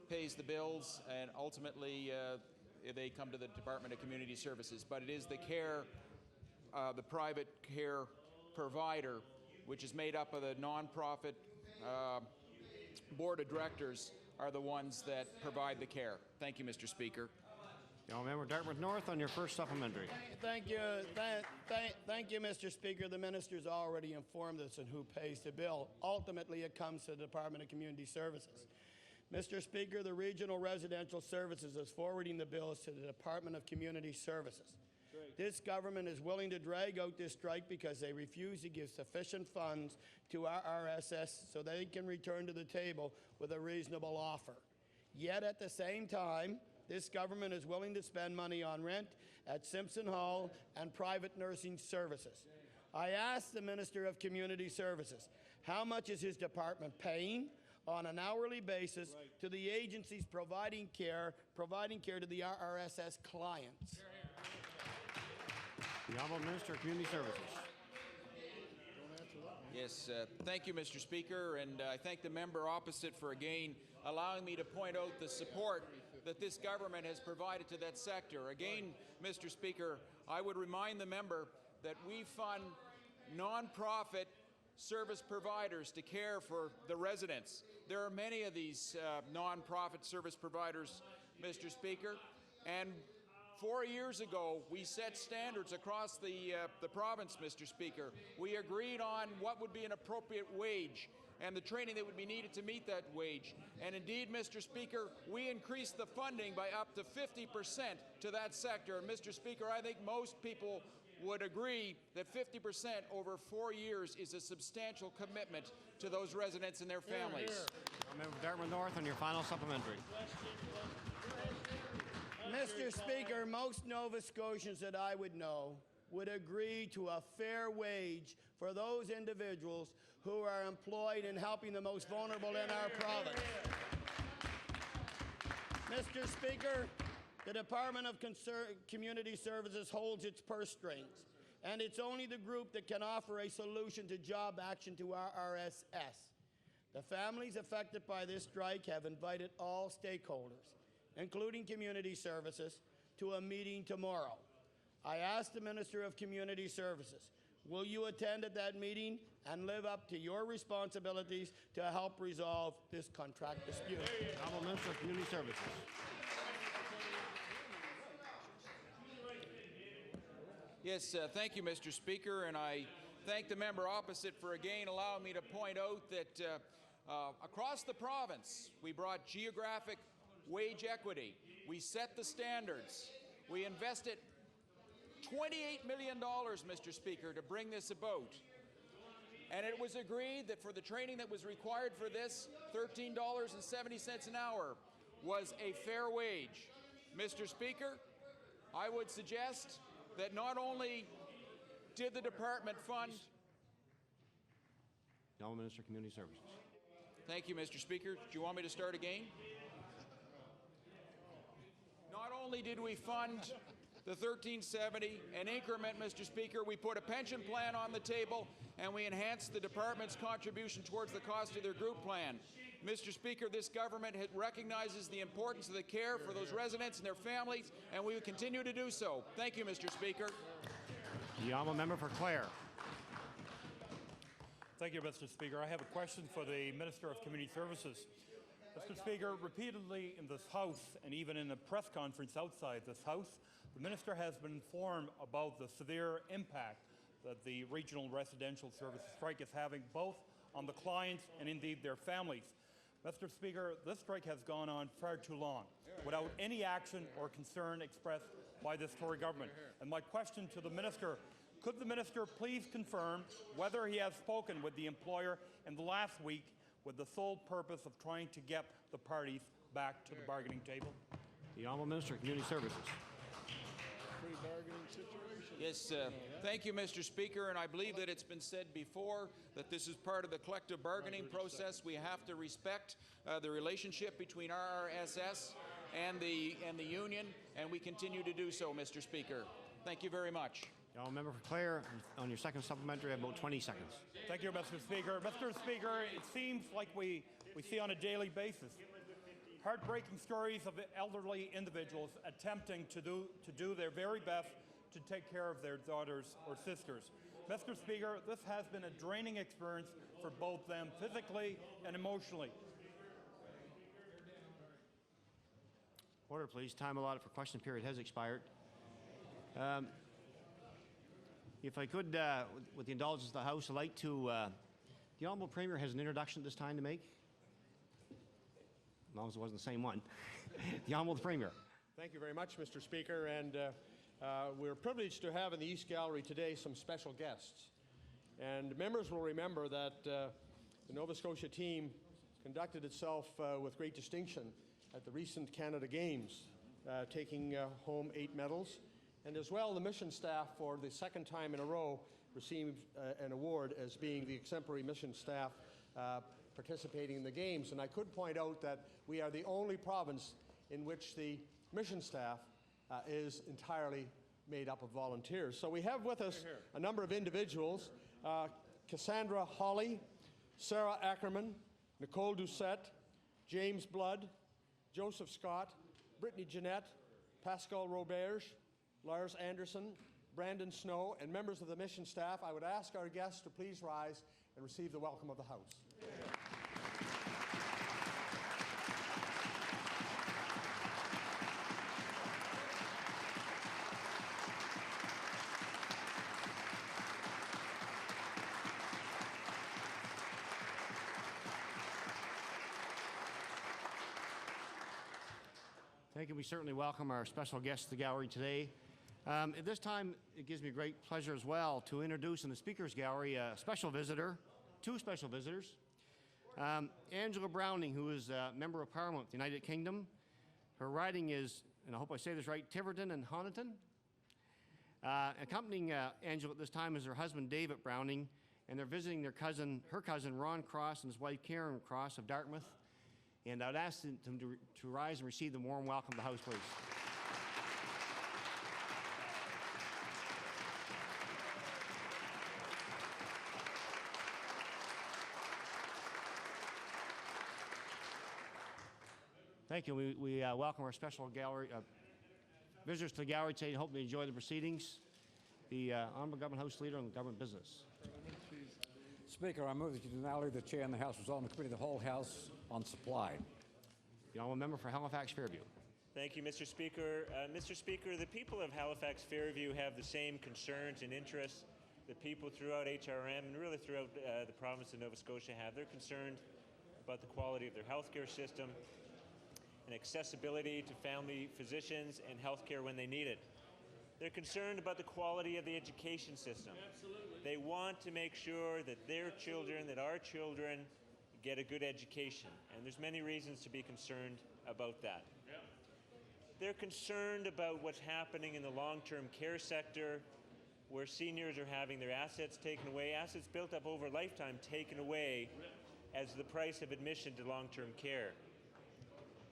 pays the bills, and ultimately they come to the Department of Community Services. But it is the private care provider, which is made up of the nonprofit board of directors, are the ones that provide the care. Thank you, Mr. Speaker. The Honourable Member Dartmouth North on your first supplementary. Thank you, Mr. Speaker. The minister's already informed us on who pays the bill. Ultimately, it comes to the Department of Community Services. Mr. Speaker, the Regional Residential Services is forwarding the bills to the Department of Community Services. This government is willing to drag out this strike because they refuse to give sufficient funds to our RSS so they can return to the table with a reasonable offer. Yet at the same time, this government is willing to spend money on rent at Simpson Hall and private nursing services. I asked the Minister of Community Services, how much is his department paying on an hourly basis to the agencies providing care to the RSS clients? The Honourable Minister of Community Services. Yes, thank you, Mr. Speaker, and I thank the member opposite for again allowing me to point out the support that this government has provided to that sector. Again, Mr. Speaker, I would remind the member that we fund non-profit service providers to care for the residents. There are many of these non-profit service providers, Mr. Speaker, and 4 years ago, we set standards across the province, Mr. Speaker. We agreed on what would be an appropriate wage and the training that would be needed to meet that wage. And indeed, Mr. Speaker, we increased the funding by up to 50% to that sector. And Mr. Speaker, I think most people would agree that 50% over 4 years is a substantial commitment to those residents and their families. Member Dartmouth North on your final supplementary. Mr. Speaker, most Nova Scotians that I would know would agree to a fair wage for those individuals who are employed in helping the most vulnerable in our province. Mr. Speaker, the Department of Community Services holds its purse strings, and it's only the group that can offer a solution to job action to our RSS. The families affected by this strike have invited all stakeholders, including Community Services, to a meeting tomorrow. I asked the Minister of Community Services, will you attend at that meeting and live up to your responsibilities to help resolve this contract dispute? Honourable Minister of Community Services. Yes, thank you, Mr. Speaker, and I thank the member opposite for again allowing me to point out that across the province, we brought geographic wage equity. We set the standards. We invested $28 million, Mr. Speaker, to bring this about. And it was agreed that for the training that was required for this, $13.70 an hour was a fair wage. Mr. Speaker, I would suggest that not only did the department fund... The Honourable Minister of Community Services. Thank you, Mr. Speaker. Do you want me to start again? Not only did we fund the $13.70 an increment, Mr. Speaker, we put a pension plan on the table and we enhanced the department's contribution towards the cost of their group plan. Mr. Speaker, this government recognizes the importance of the care for those residents and their families, and we will continue to do so. Thank you, Mr. Speaker. The Honourable Member for Clare. Thank you, Mr. Speaker. I have a question for the Minister of Community Services. Mr. Speaker, repeatedly in this House and even in a press conference outside this House, the Minister has been informed about the severe impact that the regional residential service strike is having both on the clients and indeed their families. Mr. Speaker, this strike has gone on far too long without any action or concern expressed by this Tory government. And my question to the Minister, could the Minister please confirm whether he has spoken with the employer in the last week with the sole purpose of trying to get the parties back to the bargaining table? The Honourable Minister of Community Services. Yes, thank you, Mr. Speaker, and I believe that it's been said before that this is part of the collective bargaining process. We have to respect the relationship between RRSS and the union, and we continue to do so, Mr. Speaker. Thank you very much. The Honourable Member for Clare, on your second supplementary, about 20 seconds. Thank you, Mr. Speaker. Mr. Speaker, it seems like we see on a daily basis heartbreaking stories of elderly individuals attempting to do their very best to take care of their daughters or sisters. Mr. Speaker, this has been a draining experience for both them physically and emotionally. Order, please. Time allotted for question period has expired. If I could, with the indulgence of the House, I'd like to... the Honourable Premier has an introduction at this time to make. As long as it wasn't the same one. The Honourable Premier. Thank you very much, Mr. Speaker. And we're privileged to have in the East Gallery today some special guests. And members will remember that the Nova Scotia team conducted itself with great distinction at the recent Canada Games, taking home 8 medals. And as well, the mission staff, for the second time in a row, received an award as being the exemplary mission staff participating in the Games. And I could point out that we are the only province in which the mission staff is entirely made up of volunteers. So we have with us a number of individuals, Cassandra Hawley, Sarah Ackerman, Nicole Doucette, James Blood, Joseph Scott, Brittany Jeanette, Pascal Roberge, Lars Anderson, Brandon Snow, and members of the mission staff. I would ask our guests to please rise and receive the welcome of the House. Thank you. We certainly welcome our special guests to the gallery today. At this time, it gives me great pleasure as well to introduce in the Speaker's Gallery a special visitor, 2 special visitors. Angela Browning, who is a Member of Parliament of the United Kingdom. Her riding is, and I hope I say this right, Tiverton and Honiton. Accompanying Angela at this time is her husband, David Browning, and they're visiting her cousin, Ron Cross, and his wife, Karen Cross of Dartmouth. And I'd ask them to rise and receive the warm welcome to the House, please. Thank you. We welcome our special gallery visitors to the gallery today and hope they enjoy the proceedings. The Honourable Government House Leader on Government Business. Speaker, I move that you deny the chair and the House resolve on the Committee of the whole House on Supply. The Honourable Member for Halifax Fairview. Thank you, Mr. Speaker. Mr. Speaker, the people of Halifax Fairview have the same concerns and interests that people throughout HRM and really throughout the province of Nova Scotia have. They're concerned about the quality of their healthcare system and accessibility to family physicians and healthcare when they need it. They're concerned about the quality of the education system. Absolutely. They want to make sure that their children, that our children, get a good education. And there's many reasons to be concerned about that. Yeah. They're concerned about what's happening in the long-term care sector, where seniors are having their assets taken away, assets built up over a lifetime taken away as the price of admission to long-term care.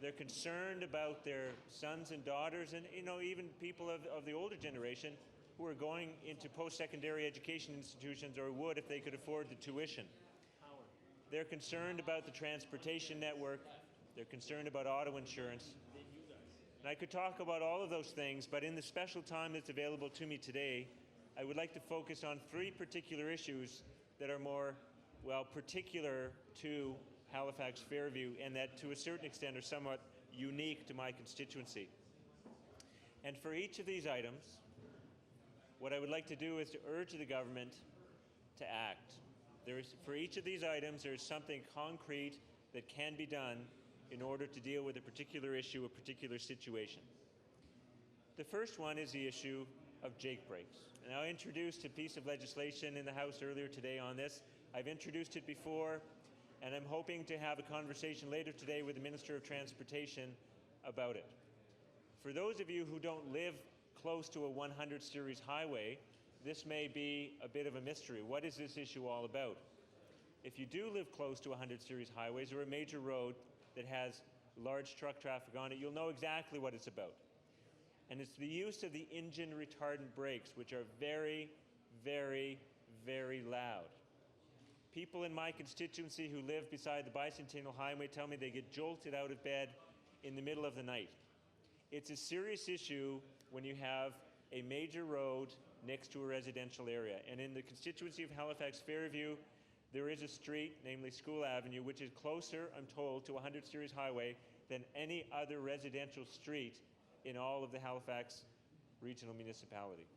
They're concerned about their sons and daughters and even people of the older generation who are going into post-secondary education institutions or would if they could afford the tuition. They're concerned about the transportation network. They're concerned about auto insurance. And I could talk about all of those things, but in the special time that's available to me today, I would like to focus on 3 particular issues that are more, particular to Halifax Fairview and that to a certain extent are somewhat unique to my constituency. And for each of these items, what I would like to do is to urge the government to act. For each of these items, there is something concrete that can be done in order to deal with a particular issue, a particular situation. The first one is the issue of jake breaks. And I introduced a piece of legislation in the House earlier today on this. I've introduced it before, and I'm hoping to have a conversation later today with the Minister of Transportation about it. For those of you who don't live close to a 100 series highway, this may be a bit of a mystery. What is this issue all about? If you do live close to 100 series highways or a major road that has large truck traffic on it, you'll know exactly what it's about. And it's the use of the engine retardant brakes, which are very, very, very loud. People in my constituency who live beside the Bicentennial Highway tell me they get jolted out of bed in the middle of the night. It's a serious issue when you have a major road next to a residential area. And in the constituency of Halifax Fairview, there is a street, namely School Avenue, which is closer, I'm told, to a 100 series highway than any other residential street in all of the Halifax regional municipality.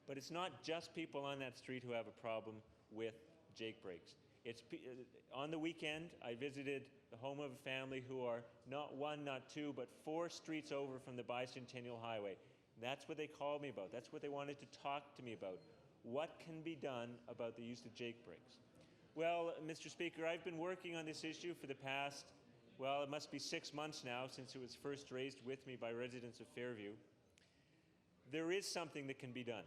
But it's not just people on that street who have a problem with jake breaks. On the weekend, I visited the home of a family who are not 1, not 2, but 4 streets over from the Bicentennial Highway. That's what they called me about. That's what they wanted to talk to me about. What can be done about the use of jake brakes? Well, Mr. Speaker, I've been working on this issue for the past, well, it must be 6 months now since it was first raised with me by residents of Fairview. There is something that can be done.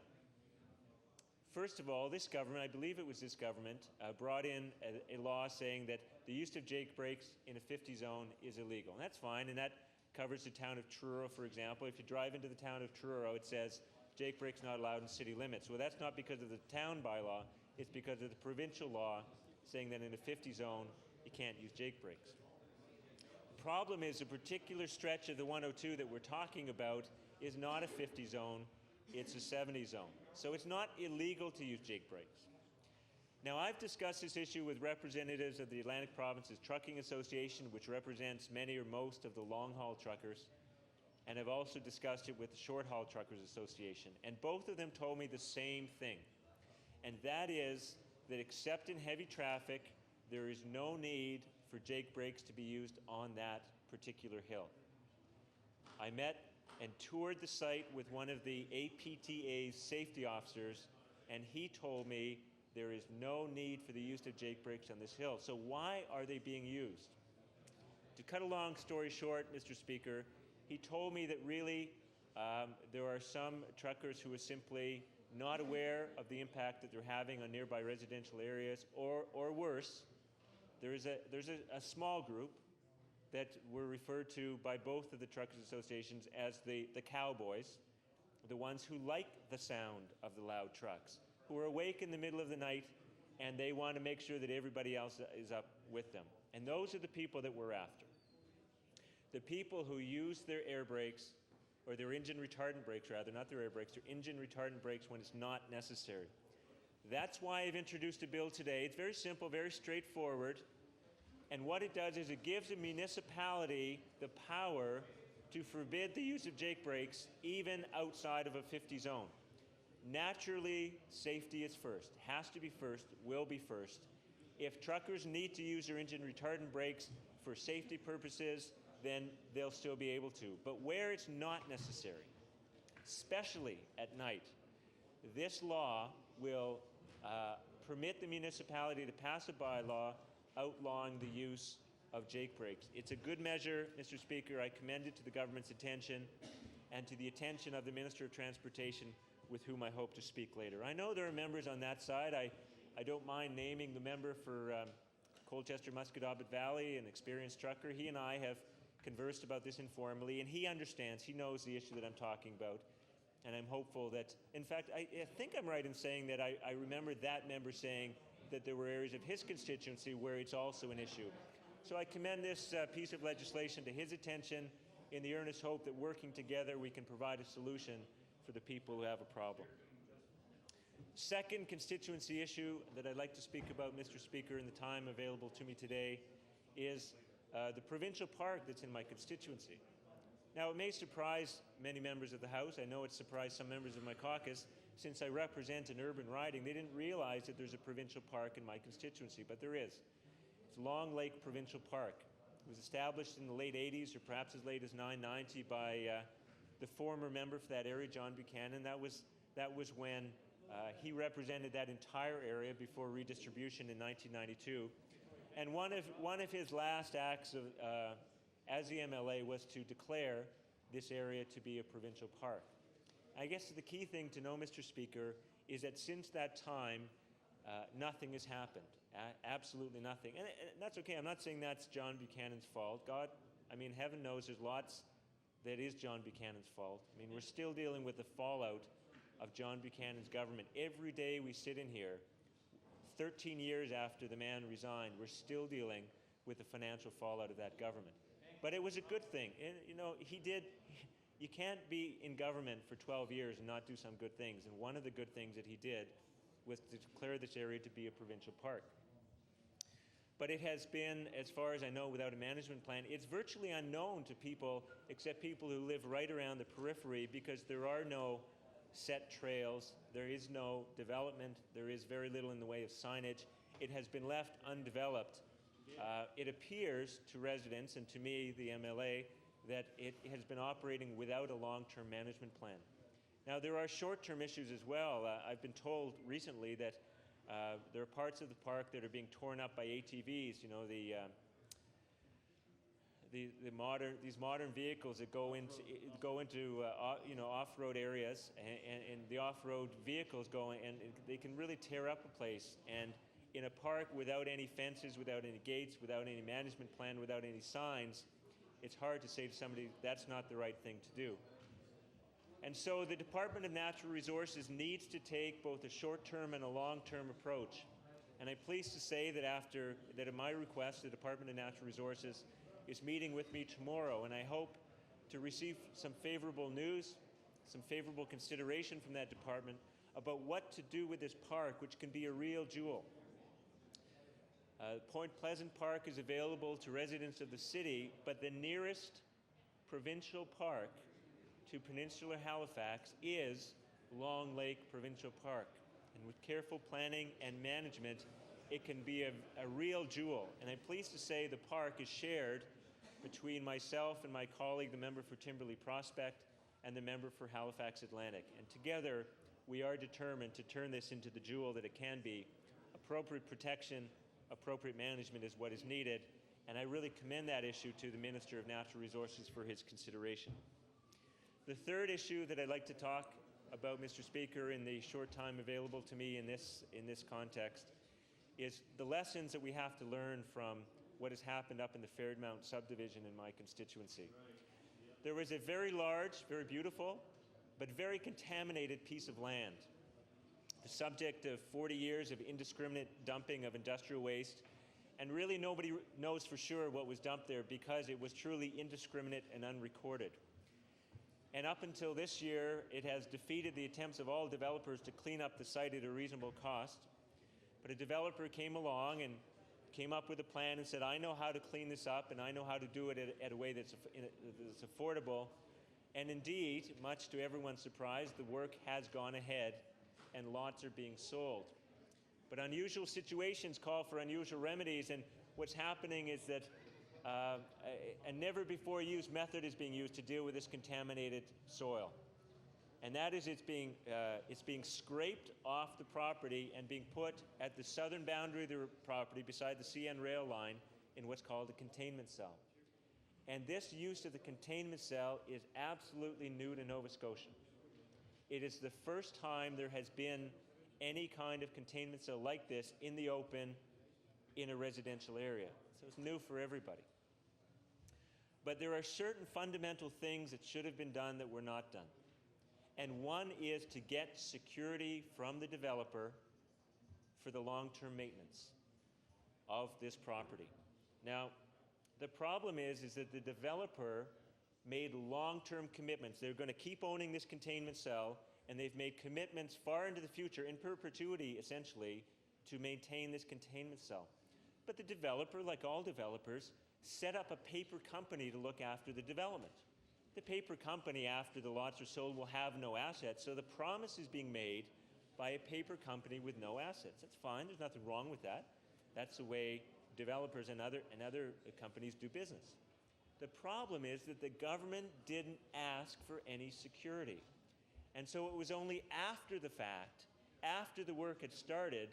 First of all, this government, I believe it was this government, brought in a law saying that the use of jake brakes in a 50 zone is illegal. And that's fine, and that covers the town of Truro, for example. If you drive into the town of Truro, it says jake brakes not allowed in city limits. Well, that's not because of the town bylaw, it's because of the provincial law saying that in a 50 zone, you can't use jake brakes. The problem is a particular stretch of the 102 that we're talking about is not a 50 zone, it's a 70 zone. So it's not illegal to use jake brakes. Now, I've discussed this issue with representatives of the Atlantic Provinces Trucking Association, which represents many or most of the long-haul truckers, and I've also discussed it with the Short-Haul Truckers Association, and both of them told me the same thing, and that is that except in heavy traffic, there is no need for jake brakes to be used on that particular hill. I met and toured the site with one of the APTA's safety officers, and he told me there is no need for the use of jake brakes on this hill. So why are they being used? To cut a long story short, Mr. Speaker, he told me that really there are some truckers who are simply not aware of the impact that they're having on nearby residential areas, or worse, there's a small group that were referred to by both of the truckers associations as the cowboys, the ones who like the sound of the loud trucks, who are awake in the middle of the night and they want to make sure that everybody else is up with them. And those are the people that we're after. The people who use their air brakes, or their engine retardant brakes rather, not their air brakes, their engine retardant brakes when it's not necessary. That's why I've introduced a bill today. It's very simple, very straightforward. And what it does is it gives a municipality the power to forbid the use of jake brakes even outside of a 50 zone. Naturally, safety is first, has to be first, will be first. If truckers need to use their engine retardant brakes for safety purposes, then they'll still be able to. But where it's not necessary, especially at night, this law will permit the municipality to pass a bylaw outlawing the use of jake brakes. It's a good measure, Mr. Speaker. I commend it to the government's attention and to the attention of the Minister of Transportation, with whom I hope to speak later. I know there are members on that side. I don't mind naming the member for Colchester-Musquodoboit Valley, an experienced trucker. He and I have conversed about this informally, and he understands, he knows the issue that I'm talking about. And I'm hopeful that, in fact, I think I'm right in saying that I remember that member saying that there were areas of his constituency where it's also an issue. So I commend this piece of legislation to his attention in the earnest hope that working together we can provide a solution for the people who have a problem. Second constituency issue that I'd like to speak about, Mr. Speaker, in the time available to me today is the provincial park that's in my constituency. Now, it may surprise many members of the House. I know it surprised some members of my caucus. Since I represent an urban riding, they didn't realize that there's a provincial park in my constituency, but there is. It's Long Lake Provincial Park. It was established in the late 80s, or perhaps as late as 1990, by the former member for that area, John Buchanan. That was when he represented that entire area before redistribution in 1992. And one of his last acts as the MLA was to declare this area to be a provincial park. I guess the key thing to know, Mr. Speaker, is that since that time, nothing has happened. Absolutely nothing. And that's okay. I'm not saying that's John Buchanan's fault. God, I mean, heaven knows there's lots that is John Buchanan's fault. I mean, we're still dealing with the fallout of John Buchanan's government. Every day we sit in here, 13 years after the man resigned, we're still dealing with the financial fallout of that government. But it was a good thing. And, you know, you can't be in government for 12 years and not do some good things. And one of the good things that he did was to declare this area to be a provincial park. But it has been, as far as I know, without a management plan. It's virtually unknown to people, except people who live right around the periphery, because there are no set trails, there is no development, there is very little in the way of signage. It has been left undeveloped. It appears to residents and to me, the MLA, that it has been operating without a long-term management plan. Now, there are short-term issues as well. I've been told recently that there are parts of the park that are being torn up by ATVs. You know, these modern vehicles that go into off-road areas, and the off-road vehicles go and they can really tear up a place. And in a park without any fences, without any gates, without any management plan, without any signs, it's hard to say to somebody that's not the right thing to do. And so the Department of Natural Resources needs to take both a short-term and a long-term approach. And I'm pleased to say that at my request, the Department of Natural Resources is meeting with me tomorrow, and I hope to receive some favorable news, some favorable consideration from that department about what to do with this park, which can be a real jewel. Point Pleasant Park is available to residents of the city, but the nearest provincial park to Peninsular Halifax is Long Lake Provincial Park. And with careful planning and management, it can be a real jewel. And I'm pleased to say the park is shared between myself and my colleague, the member for Timberley Prospect, and the member for Halifax Atlantic. And together, we are determined to turn this into the jewel that it can be. Appropriate protection, appropriate management is what is needed, and I really commend that issue to the Minister of Natural Resources for his consideration. The third issue that I'd like to talk about, Mr. Speaker, in the short time available to me in this context, is the lessons that we have to learn from what has happened up in the Fairmount subdivision in my constituency. There was a very large, very beautiful, but very contaminated piece of land, the subject of 40 years of indiscriminate dumping of industrial waste, and really nobody knows for sure what was dumped there because it was truly indiscriminate and unrecorded. And up until this year, it has defeated the attempts of all developers to clean up the site at a reasonable cost. But a developer came along and came up with a plan and said, I know how to clean this up, and I know how to do it at a way that's affordable. And indeed, much to everyone's surprise, the work has gone ahead and lots are being sold. But unusual situations call for unusual remedies, and what's happening is that a never-before-used method is being used to deal with this contaminated soil. And that is it's being scraped off the property and being put at the southern boundary of the property beside the CN rail line in what's called a containment cell. And this use of the containment cell is absolutely new to Nova Scotia. It is the first time there has been any kind of containment cell like this in the open in a residential area. So it's new for everybody. But there are certain fundamental things that should have been done that were not done. And one is to get security from the developer for the long-term maintenance of this property. Now, the problem is that the developer made long-term commitments. They're going to keep owning this containment cell, and they've made commitments far into the future, in perpetuity, essentially, to maintain this containment cell. But the developer, like all developers, set up a paper company to look after the development. The paper company, after the lots are sold, will have no assets, so the promise is being made by a paper company with no assets. That's fine, there's nothing wrong with that. That's the way developers and other companies do business. The problem is that the government didn't ask for any security. And so it was only after the fact, after the work had started,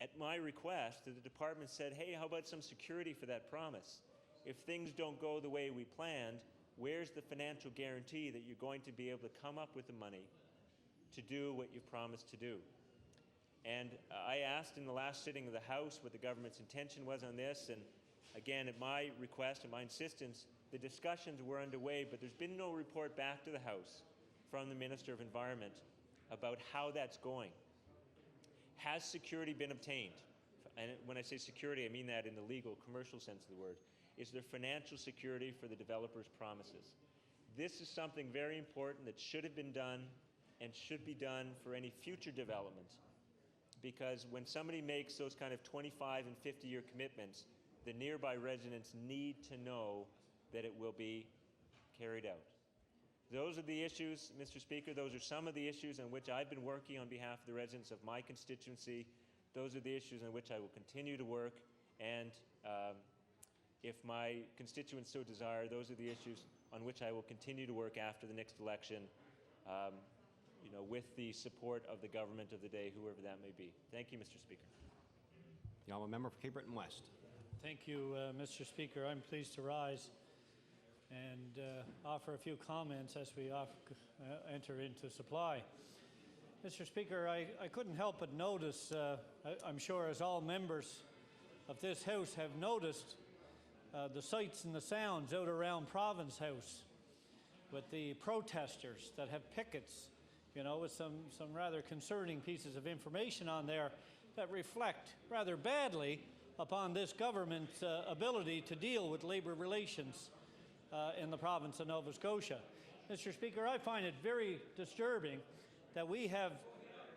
at my request, that the department said, hey, how about some security for that promise? If things don't go the way we planned, where's the financial guarantee that you're going to be able to come up with the money to do what you promised to do? And I asked in the last sitting of the House what the government's intention was on this, and again, at my request and my insistence, the discussions were underway, but there's been no report back to the House from the Minister of Environment about how that's going. Has security been obtained? And when I say security, I mean that in the legal, commercial sense of the word. Is there financial security for the developer's promises? This is something very important that should have been done and should be done for any future development. Because when somebody makes those kind of 25 and 50-year commitments, the nearby residents need to know that it will be carried out. Those are the issues, Mr. Speaker, those are some of the issues on which I've been working on behalf of the residents of my constituency. Those are the issues on which I will continue to work, and if my constituents so desire, those are the issues on which I will continue to work after the next election. with the support of the government of the day, whoever that may be. Thank you, Mr. Speaker. The honourable member for Cape Breton West. Thank you, Mr. Speaker. I'm pleased to rise and offer a few comments as we enter into supply. Mr. Speaker, I couldn't help but notice, I'm sure as all members of this House have noticed, the sights and the sounds out around Province House with the protesters that have pickets, with some rather concerning pieces of information on there that reflect rather badly upon this government's ability to deal with labour relations in the province of Nova Scotia. Mr. Speaker, I find it very disturbing that we have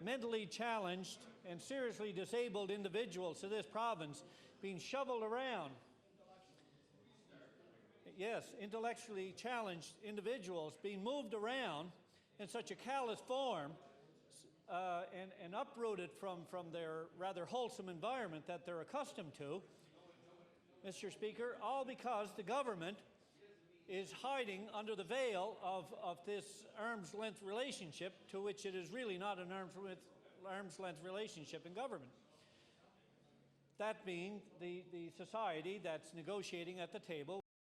mentally challenged and seriously disabled individuals of this province being shoveled around. Yes, intellectually challenged individuals being moved around in such a callous form and uprooted from their rather wholesome environment that they're accustomed to, Mr. Speaker, all because the government is hiding under the veil of this arm's length relationship, to which it is really not an arm's length relationship in government. That being the society that's negotiating at the table